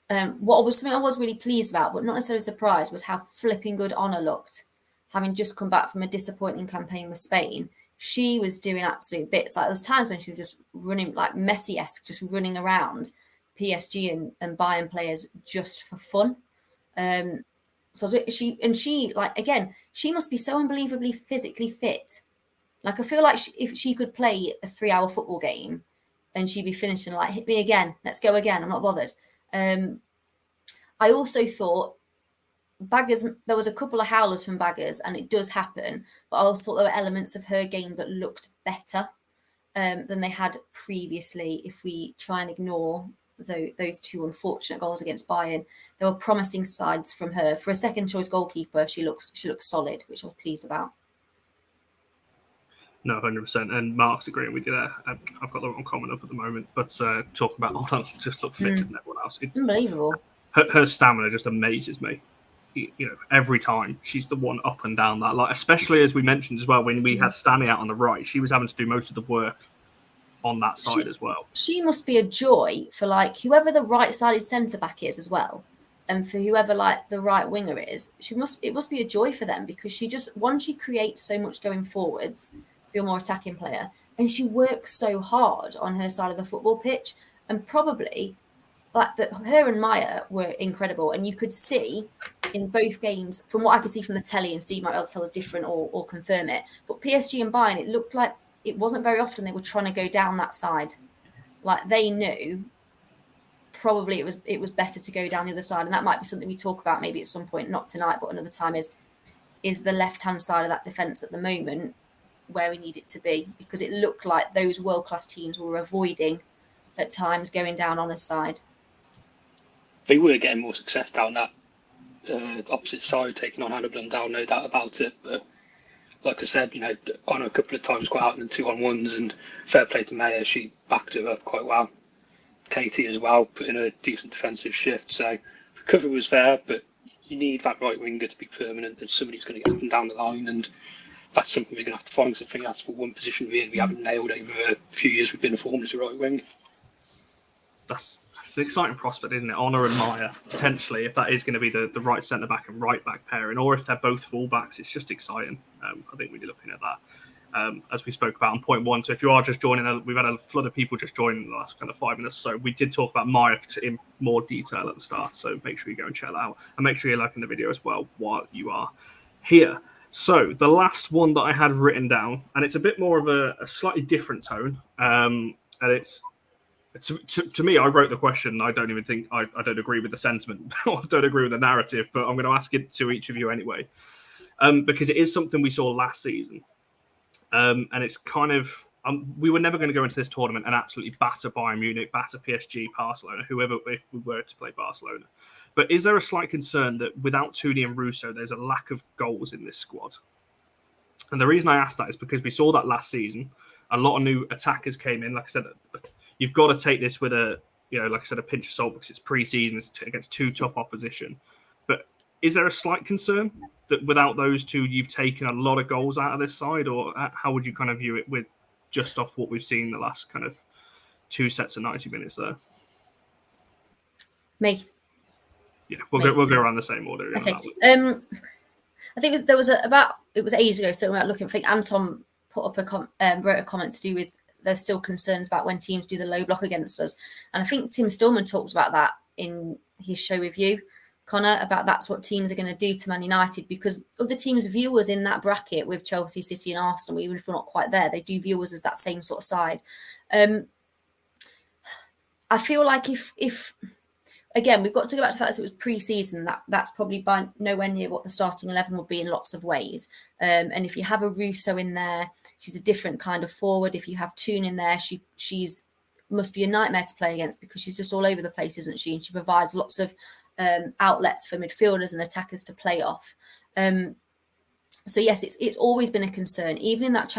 something I was really pleased about, but not necessarily surprised, was how flipping good Honor looked. Having just come back from a disappointing campaign with Spain, she was doing absolute bits. Like, there's times when she was just running like Messi-esque, just running around PSG and Bayern players just for fun. So she like, again, she must be so unbelievably physically fit. Like, I feel like if she could play a 3-hour football game and she'd be finishing like, hit me again, let's go again, I'm not bothered. I also thought Baggers, there was a couple of howlers from Baggers, and it does happen, but I also thought there were elements of her game that looked better than they had previously. If we try and ignore those 2 unfortunate goals against Bayern, there were promising sides from her. For a second choice goalkeeper, she looks solid, which I was pleased about. No, 100%. And Mark's agreeing with you there. I've got the wrong comment up at the moment, but talking about Honor just looked fitter than everyone else. Unbelievable. Her stamina just amazes me. Every time she's the one up and down that, like, especially as we mentioned as well, when we had Stanley out on the right, she was having to do most of the work on that side as well. She must be a joy for like whoever the right-sided centre back is as well, and for whoever like the right winger is. It must be a joy for them, because she creates so much going forwards, for a more attacking player, and she works so hard on her side of the football pitch, and probably. Like her and Maya were incredible, and you could see in both games, from what I could see from the telly, and Steve might be able to tell us different or confirm it, but PSG and Bayern, it looked like it wasn't very often they were trying to go down that side. Like, they knew probably it was better to go down the other side, and that might be something we talk about maybe at some point, not tonight, but another time, is the left-hand side of that defence at the moment where we need it to be, because it looked like those world-class teams were avoiding at times going down on his side. They were getting more success down that opposite side, taking on Hannibal and down, no doubt about it. But like I said, on a couple of times got out in the 2-on-1s, and fair play to Maya, she backed her up quite well. Katie as well, put in a decent defensive shift. So the cover was there, but you need that right winger to be permanent, and somebody's going to get up and down the line, and that's something we're going to have to find. Because I think that's one position really we haven't nailed over a few years we've been informed as a right wing. That's an exciting prospect, isn't it? Honor and Maya, potentially, if that is going to be the right centre-back and right-back pairing, or if they're both full-backs, it's just exciting. I think we're looking at that. as we spoke about on point one. So if you are just joining, we've had a flood of people just joining in the last kind of 5 minutes. So we did talk about Maya in more detail at the start. So make sure you go and check that out. And make sure you're liking the video as well while you are here. So the last one that I had written down, and it's a bit more of a slightly different tone. And it's, to me, I wrote the question. I don't even think, I don't agree with the sentiment. I don't agree with the narrative, but I'm going to ask it to each of you anyway. Because it is something we saw last season. And it's kind of, we were never going to go into this tournament and absolutely batter Bayern Munich, batter PSG, Barcelona, whoever, if we were to play Barcelona. But is there a slight concern that without Toone and Russo, there's a lack of goals in this squad? And the reason I asked that is because we saw that last season. A lot of new attackers came in. Like I said, you've got to take this with a pinch of salt because it's pre-season, it's against two top opposition. But is there a slight concern that without those two, you've taken a lot of goals out of this side, or how would you kind of view it with just off what we've seen the last kind of 2 sets of 90 minutes there? Me. Yeah, we'll go around the same order. Okay. I think it was ages ago. So we're looking. I think Anton put up wrote a comment to do with there's still concerns about when teams do the low block against us, and I think Tim Stillman talked about that in his show with you, Connor, about that's what teams are going to do to Man United, because other teams view us in that bracket with Chelsea, City and Arsenal, even if we're not quite there, they do view us as that same sort of side. I feel like if again, we've got to go back to the fact that it was pre-season, that's probably by nowhere near what the starting 11 will be in lots of ways. And if you have a Russo in there, she's a different kind of forward. If you have Toone in there, she's must be a nightmare to play against because she's just all over the place, isn't she? And she provides lots of outlets for midfielders and attackers to play off. So yes, it's always been a concern, even in that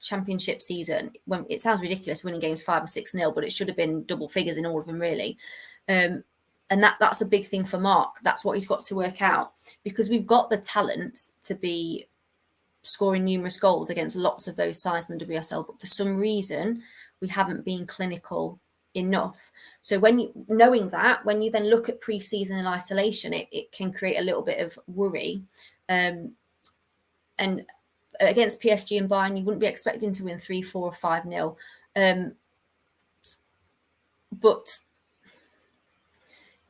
championship season. When it sounds ridiculous winning games 5 or 6-0, but it should have been double figures in all of them, really. And that's a big thing for Mark. That's what he's got to work out, because we've got the talent to be scoring numerous goals against lots of those sides in the WSL, but for some reason we haven't been clinical enough. So knowing that, when you then look at pre-season in isolation, it can create a little bit of worry. And against PSG and Bayern, you wouldn't be expecting to win 3-4 or 5-0. But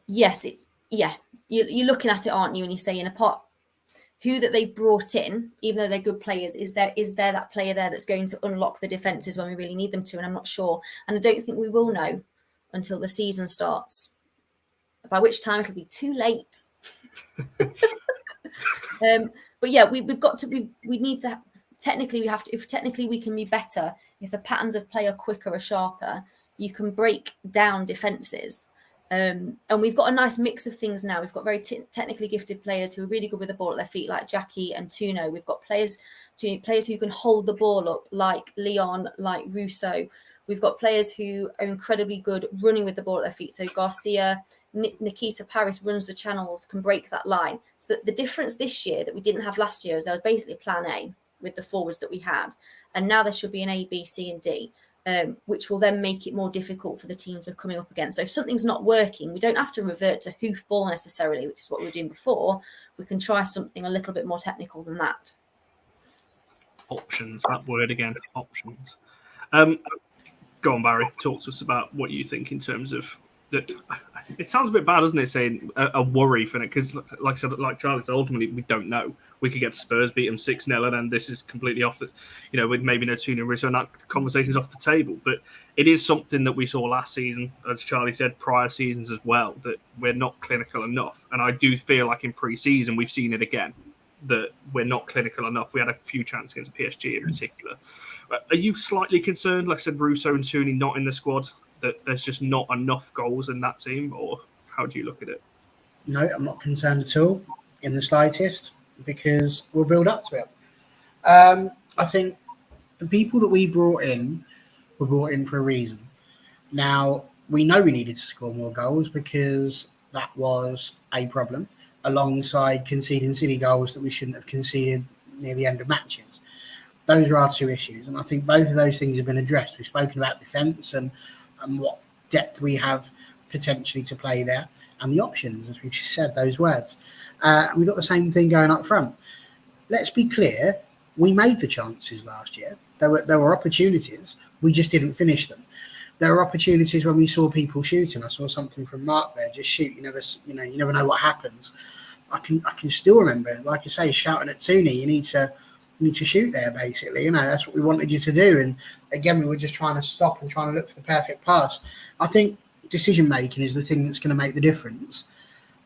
yes, you're looking at it, aren't you? And you're saying, apart who that they brought in, even though they're good players, is there that player there that's going to unlock the defences when we really need them to? And I'm not sure. And I don't think we will know until the season starts, by which time it'll be too late. But yeah, we need to, technically we can be better. If the patterns of play are quicker or sharper, you can break down defences. And we've got a nice mix of things now. We've got very technically gifted players who are really good with the ball at their feet, like Jackie and Toone. We've got players who can hold the ball up, like Leon, like Russo. We've got players who are incredibly good running with the ball at their feet. So Garcia, Nikita Paris runs the channels, can break that line. So the difference this year that we didn't have last year is there was basically a plan A with the forwards that we had. And now there should be an A, B, C and D. Which will then make it more difficult for the teams we're coming up against. So if something's not working, we don't have to revert to hoof ball necessarily, which is what we were doing before. We can try something a little bit more technical than that. Options, that word again, options. Go on, Barry, talk to us about what you think in terms of that. It sounds a bit bad, doesn't it, saying a worry for it? Because like I said, like Charlie said, ultimately we don't know. We could get Spurs beat them 6-0, and then this is completely off the, with maybe no Toone and Russo, and that conversation's off the table. But it is something that we saw last season, as Charlie said, prior seasons as well, that we're not clinical enough. And I do feel like in pre-season we've seen it again, that we're not clinical enough. We had a few chances against PSG in particular. Are you slightly concerned, like I said, Russo and Toone not in the squad, that there's just not enough goals in that team, or how do you look at it? No, I'm not concerned at all in the slightest, because we'll build up to it. I think the people that we brought in were brought in for a reason. Now, we know we needed to score more goals because that was a problem, alongside conceding silly goals that we shouldn't have conceded near the end of matches. Those are our two issues, and I think both of those things have been addressed. We've spoken about defence and what depth we have potentially to play there, and the options, as we've just said, those words. We've got the same thing going up front. Let's be clear, we made the chances last year. There were opportunities. We just didn't finish them. There were opportunities when we saw people shooting. I saw something from Mark there. Just shoot. You never know what happens. I can still remember, like you say, shouting at Toone. You need to shoot there. Basically, that's what we wanted you to do. And again, we were just trying to stop and trying to look for the perfect pass. I think decision making is the thing that's going to make the difference,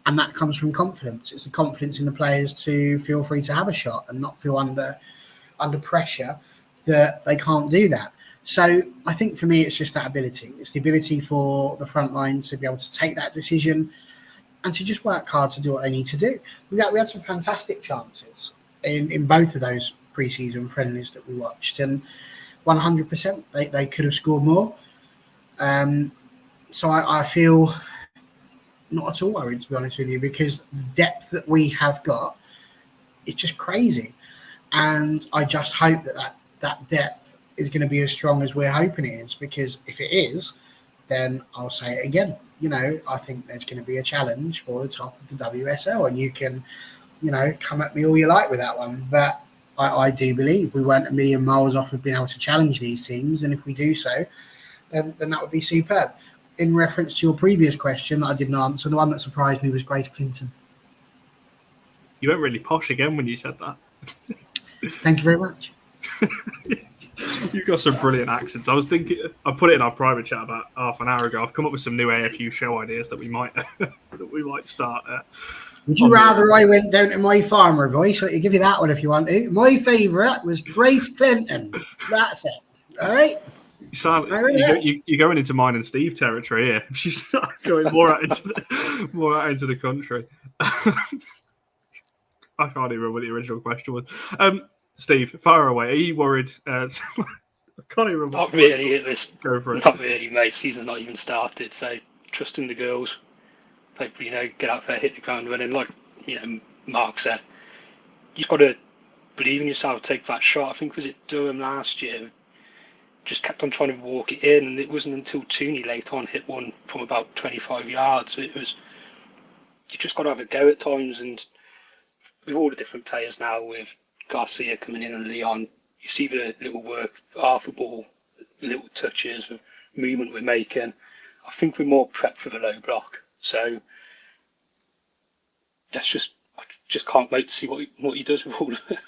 and that comes from confidence. It's the confidence in the players to feel free to have a shot and not feel under pressure that they can't do that. So I think for me, it's just that ability. It's the ability for the front line to be able to take that decision and to just work hard to do what they need to do. We had some fantastic chances in both of those pre-season friendlies that we watched, and 100% they could have scored more. So I feel not at all worried, to be honest with you, because the depth that we have got is just crazy. And I just hope that depth is going to be as strong as we're hoping it is, because if it is, then I'll say it again. I think there's going to be a challenge for the top of the WSL, and you can, come at me all you like with that one. But I do believe we weren't a million miles off of being able to challenge these teams. And if we do so, then that would be superb. In reference to your previous question that I didn't answer, the one that surprised me was Grace Clinton. You went really posh again when you said that. Thank you very much. You've got some brilliant accents. I was thinking, I put it in our private chat about half an hour ago. I've come up with some new AFU show ideas that we might start. Would you rather I went down to my farmer voice? I'll give you that one if you want to. My favourite was Grace Clinton. That's it. All right. You're going into mine and Steve territory here. She's not going more out into the country. I can't even remember what the original question was. Steve, fire away. Are you worried? I can't even remember. Not really. Go for it. Not really, mate. Season's not even started. So trusting the girls. Hopefully, get out there, hit the ground running. Like Mark said, you've got to believe in yourself. Take that shot. I think was it Durham last year. Just kept on trying to walk it in, and it wasn't until Toone late on hit one from about 25 yards. You just got to have a go at times, and with all the different players now, with Garcia coming in and Leon, you see the little work, half a ball, little touches, of movement we're making. I think we're more prepped for the low block. So I just can't wait to see what he does with all of it.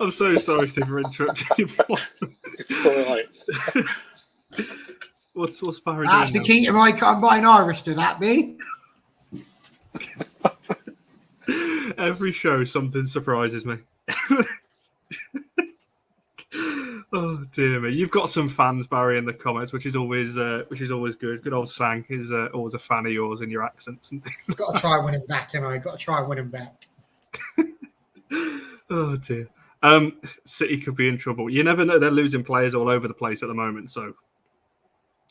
I'm so sorry, Steve, for interrupting you. It's all right. What's Barry That's doing the key to my combine harvester, that be. Every show, something surprises me. Oh dear me! You've got some fans, Barry, in the comments, which is always good. Good old Sang is always a fan of yours and your accents and things. Got to try and win him back, haven't I? Got to try and win him back. Oh dear. City could be in trouble. You never know. They're losing players all over the place at the moment, so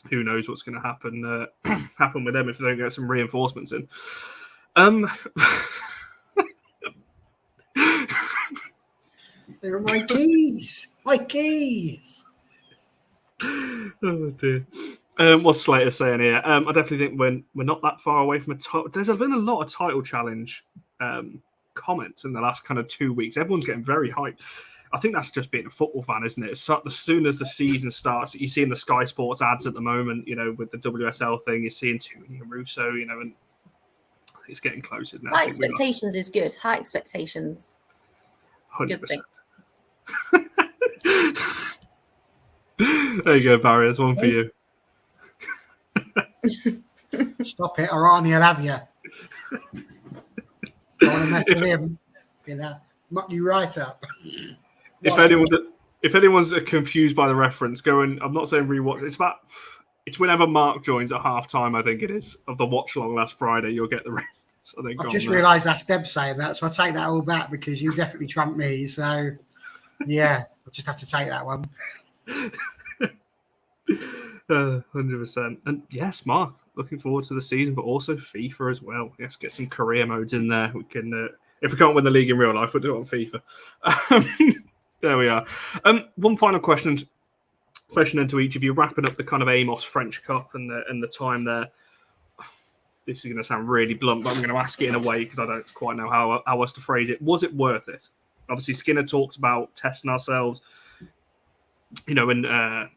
who knows what's going to happen with them if they don't get some reinforcements in. They're my keys. My keys. Oh dear. What's Slater saying here? I definitely think we're not that far away from a title. There's been a lot of title challenge comments in the last kind of 2 weeks. Everyone's getting very hyped. I think that's just being a football fan, isn't it? So as soon as the season starts, you see in the Sky Sports ads at the moment, with the WSL thing, you're seeing Toone and Russo, and it's getting closer now. High expectations is good. High expectations. 100%. Good thing. There you go, Barry. There's one for you. Stop it, or Arnie will have you. Don't want to mess with him. Muck you right up. If anyone's confused by the reference, go and I'm not saying rewatch. It's whenever Mark joins at half time, I think it is, of the watch along last Friday, you'll get the reference. I've just realised that's Deb saying that, so I take that all back because you definitely trumped me. So yeah, I'll just have to take that one. 100%. And yes, Mark, looking forward to the season, but also FIFA as well. Yes, get some career modes in there. We can, if we can't win the league in real life, we'll do it on FIFA. There we are. One final question into each of you, wrapping up the kind of AMOS French Cup and the time there. This is going to sound really blunt, but I'm going to ask it in a way because I don't quite know how else to phrase it. Was it worth it? Obviously, Skinner talks about testing ourselves, and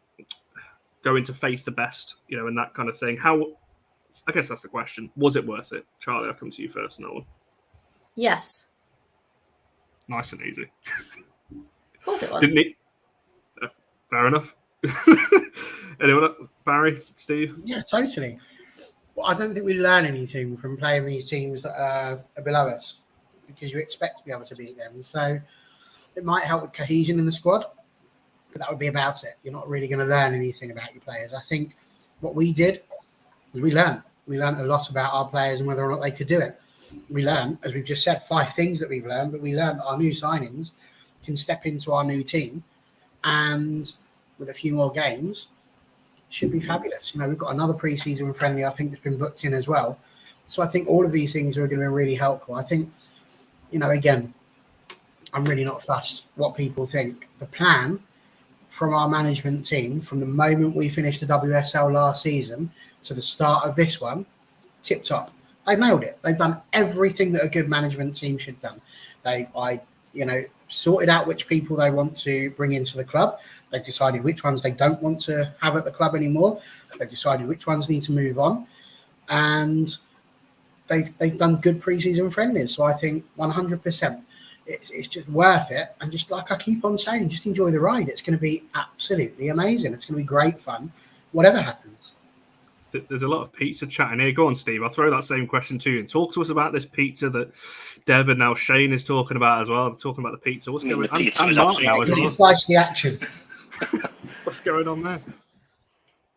going to face the best, and that kind of thing. I guess that's the question. Was it worth it? Charlie, I'll come to you first on that one. Yes. Nice and easy. Of course it was. Didn't it? Fair enough. Anyone else? Barry, Steve? Yeah, totally. Well, I don't think we learn anything from playing these teams that are below us, because you expect to be able to beat them. So it might help with cohesion in the squad, but that would be about it. You're not really going to learn anything about your players. I think what we did was we learned. We learned a lot about our players and whether or not they could do it. We learned, as we've just said, 5 things that we've learned, but we learned our new signings can step into our new team, and with a few more games, should be fabulous. We've got another pre-season friendly, I think, that's been booked in as well. So I think all of these things are going to be really helpful. I think, again, I'm really not fussed what people think. The plan from our management team, from the moment we finished the WSL last season to the start of this one, tip top. They've nailed it. They've done everything that a good management team should have done. Sorted out which people they want to bring into the club. They've decided which ones they don't want to have at the club anymore. They've decided which ones need to move on. And they've done good pre-season friendlies. So I think 100% it's just worth it. And just like I keep on saying, just enjoy the ride. It's going to be absolutely amazing. It's going to be great fun, whatever happens. There's a lot of pizza chatting here. Go on, Steve. I'll throw that same question to you. And talk to us about this pizza that Deb and now Shane is talking about as well. They're talking about the pizza. What's going on? Pizza and is Mark now as absolutely well. Slice the action. What's going on there?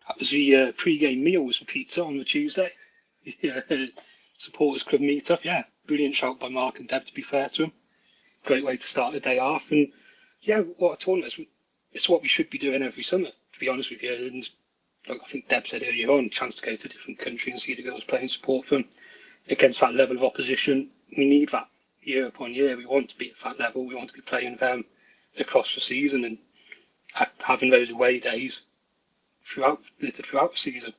That was the pre-game meal was for pizza on the Tuesday. Supporters club meet-up. Yeah, brilliant shout by Mark and Deb, to be fair to them. Great way to start the day off. And yeah, what a tournament. It's what we should be doing every summer, to be honest with you. And like I think Deb said earlier on, chance to go to a different country and see the girls playing support for them against that level of opposition. We need that year upon year. We want to be at that level. We want to be playing them across the season, and having those away days littered throughout the season.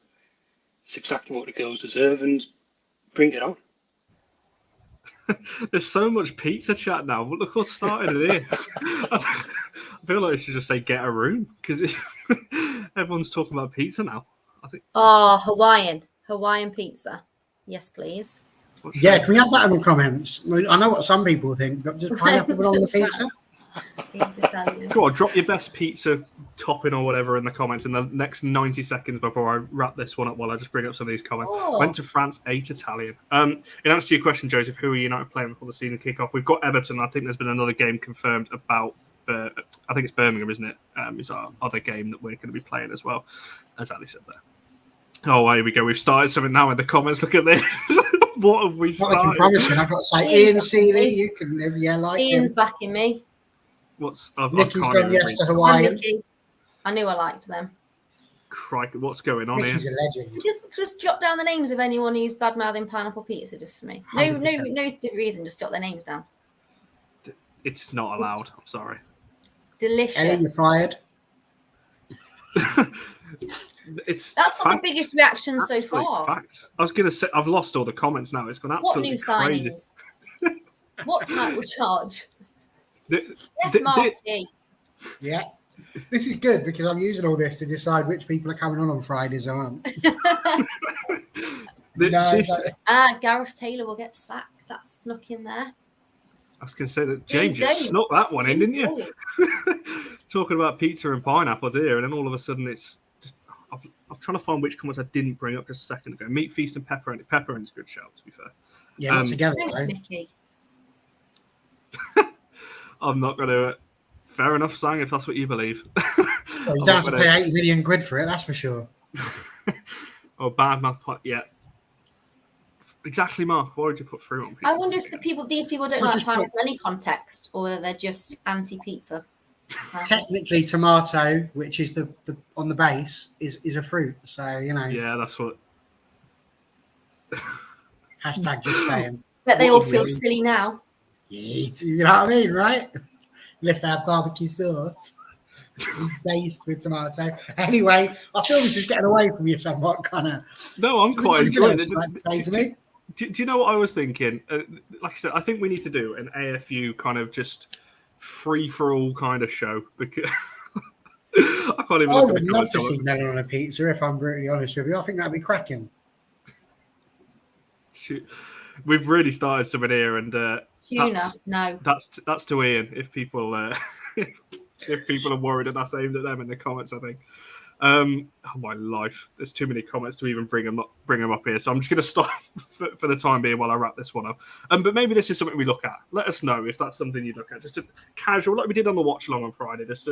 It's exactly what the girls deserve, and bring it on. There's so much pizza chat now. Look what's started here. I feel like I should just say get a room, because everyone's talking about pizza now. I think. Oh, Hawaiian pizza. Yes, please. Yeah, can we have that in the comments? I know what some people think, but just pineapple on the pizza. Go on, drop your best pizza topping or whatever in the comments in the next 90 seconds before I wrap this one up while I just bring up some of these comments. Oh. Went to France, 8 Italian. In answer to your question, Joseph, who are United playing before the season kick-off? We've got Everton. I think there's been another game confirmed about, I think it's Birmingham, isn't it? It's our other game that we're going to be playing as well, as Ali said there. Oh, here we go. We've started something now in the comments. Look at this. What have we started? I've got to say, Ian Seeley, you can live, Ian's him. backing me. Nikki's gone yes to Hawaiian. I knew I liked them. Crikey, what's going on Nikki's here? a legend. Just jot down the names of anyone who's bad mouthing pineapple pizza just for me. No 100%. stupid reason, just jot their names down. It's not allowed. I'm sorry. Delicious. Ellie, you're fired. It's That's not facts. the biggest reaction so Absolute far. facts. I was going to say, I've lost all the comments now. It's gone What absolutely new crazy. signings? What title charge? Yes, the- Marty. Yeah. This is good because I'm using all this to decide which people are coming on Fridays and aren't. Gareth Taylor will get sacked. That's snuck in there. I was going to say that James, Please you don't. snuck that one in, didn't you? Please Talking about pizza and pineapples here, and then all of a sudden it's just, I'm trying to find which comments I didn't bring up just a second ago. Meat feast and pepperoni. Pepperoni's a good shout, to be fair. Yeah, not together. Thanks, Though. Nicky. I'm not going to. Fair enough, Sang, if that's what you believe. Well, you don't have to pay 80 million quid for it, that's for sure. Oh, bad math pot. Yeah. Exactly, Mark. Why would you put fruit on pizza? I wonder if these people don't I'll like just pineapple in any context, or whether they're just anti-pizza. Technically, tomato, which is the on the base, is a fruit. So, Yeah, that's what. hashtag just saying. But they What all a feel really- silly now. Yeah, you know what I mean, right? Let's have barbecue sauce based with tomato. Anyway, I feel this is getting away from you somewhat, Connor. No, I'm quite enjoying it. Say to me? Do you know what I was thinking? Like I said, I think we need to do an AFU kind of just free-for-all kind of show. Because I can't even I look at would the love to comments. see melon on a pizza, if I'm brutally honest with you. I think that'd be cracking. Shoot. We've really started something here, and Tuna, no. that's to Ian. If people if people are worried that that's aimed at them in the comments, I think. Oh my life! There's too many comments to even bring them up here. So I'm just going to stop for the time being while I wrap this one up. But maybe this is something we look at. Let us know if that's something you look at. Just a casual, like we did on the watch along on Friday. Just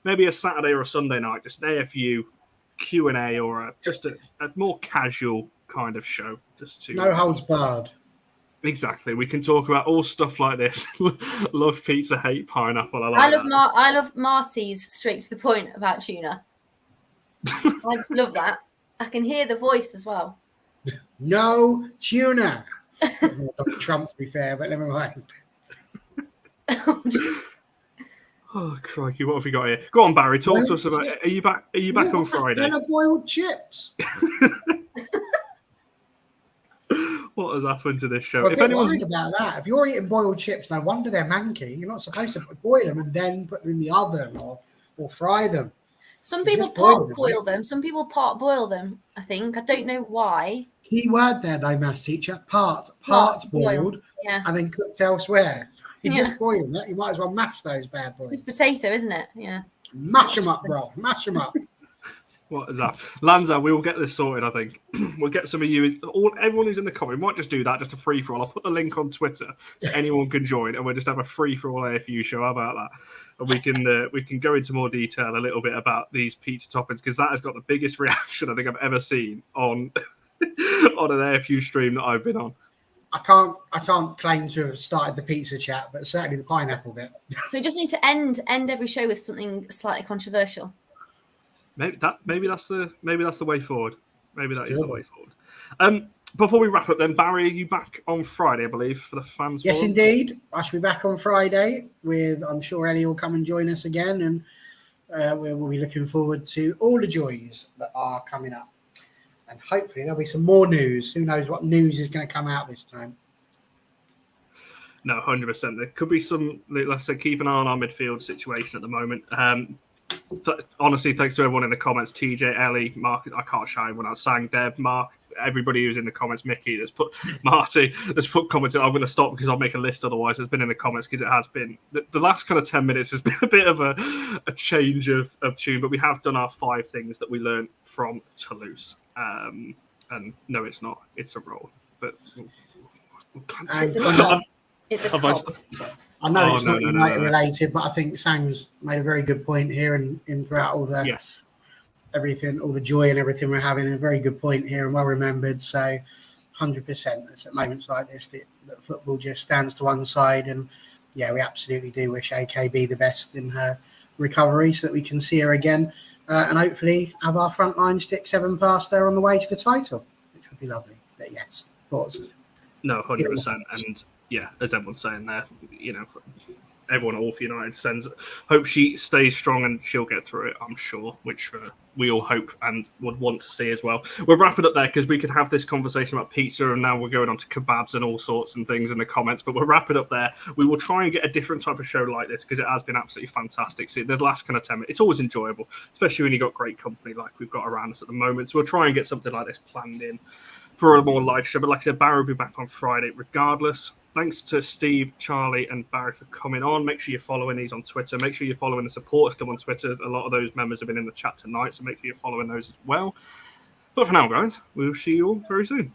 maybe a Saturday or a Sunday night, just an AFU Q&A or just a more casual kind of show. Just to No holds barred. Exactly. We can talk about all stuff like this. Love pizza, hate pineapple. I love Marty's straight to the point about tuna. I just love that. I can hear the voice as well. No tuna. Trump, to be fair, but never mind. Oh crikey! What have we got here? Go on, Barry. Talk to us about. Are you back? Are you back on Friday? Boiled chips. What has happened to this show? Well, if anyone's worried about that, if you're eating boiled chips, no wonder they're manky. You're not supposed to boil them and then put them in the oven or fry them. Some people pot boil them. Some people pot boil them. I think. I don't know why. Key word there, though, maths teacher. Parts boiled, yeah, and then cooked elsewhere. You just boil them. You might as well mash those bad boys. It's potato, isn't it? Yeah. Mash them up, bro. Mash them up. What is that? Lanza, we will get this sorted, I think. We'll get some of you, everyone who's in the comment. We might just do that, just a free-for-all. I'll put the link on Twitter so anyone can join, and we'll just have a free-for-all AFU show. How about that? And we can go into more detail a little bit about these pizza toppings, because that has got the biggest reaction I think I've ever seen on an AFU stream that I've been on. I can't claim to have started the pizza chat, but certainly the pineapple bit. So we just need to end every show with something slightly controversial. Maybe that's the way forward. Maybe that is the way forward. Before we wrap up, then Barry, are you back on Friday? I believe for the fans. Yes, indeed. I shall be back on Friday with. I'm sure Ellie will come and join us again, and we'll be looking forward to all the joys that are coming up. And hopefully there'll be some more news. Who knows what news is going to come out this time? No, 100%. There could be some. Let's say keep an eye on our midfield situation at the moment. Honestly, thanks to everyone in the comments. TJ, Ellie, Mark. I can't shout everyone out. Sang, Deb, Mark, everybody who's in the comments. Mickey, there's put Marty. There's put comments. I'm going to stop because I'll make a list otherwise. It's been in the comments because it has been the last kind of 10 minutes has been a bit of a change of tune, but we have done our 5 things that we learned from Toulouse. And no, it's not. It's a role, but it's a cop. I know it's not United related, but I think Sang's made a very good point here, and throughout all the everything, all the joy and everything we're having, a very good point here and well remembered. So, 100%. It's at moments like this that football just stands to one side, and yeah, we absolutely do wish AKB the best in her recovery, so that we can see her again, and hopefully have our front line stick 7 past her on the way to the title, which would be lovely. But yes, thoughts. No, 100%, and. Yeah, as everyone's saying there, everyone at All for United hope she stays strong and she'll get through it, I'm sure, which we all hope and would want to see as well. We'll wrap it up there because we could have this conversation about pizza and now we're going on to kebabs and all sorts and things in the comments, but we'll wrap it up there. We will try and get a different type of show like this because it has been absolutely fantastic. See, the last kind of 10 minutes, it's always enjoyable, especially when you've got great company like we've got around us at the moment. So we'll try and get something like this planned in for a more live show. But like I said, Barry will be back on Friday regardless. Thanks to Steve, Charlie, and Barry for coming on. Make sure you're following these on Twitter. Make sure you're following the supporters club on Twitter. A lot of those members have been in the chat tonight, so make sure you're following those as well. But for now, guys, we'll see you all very soon.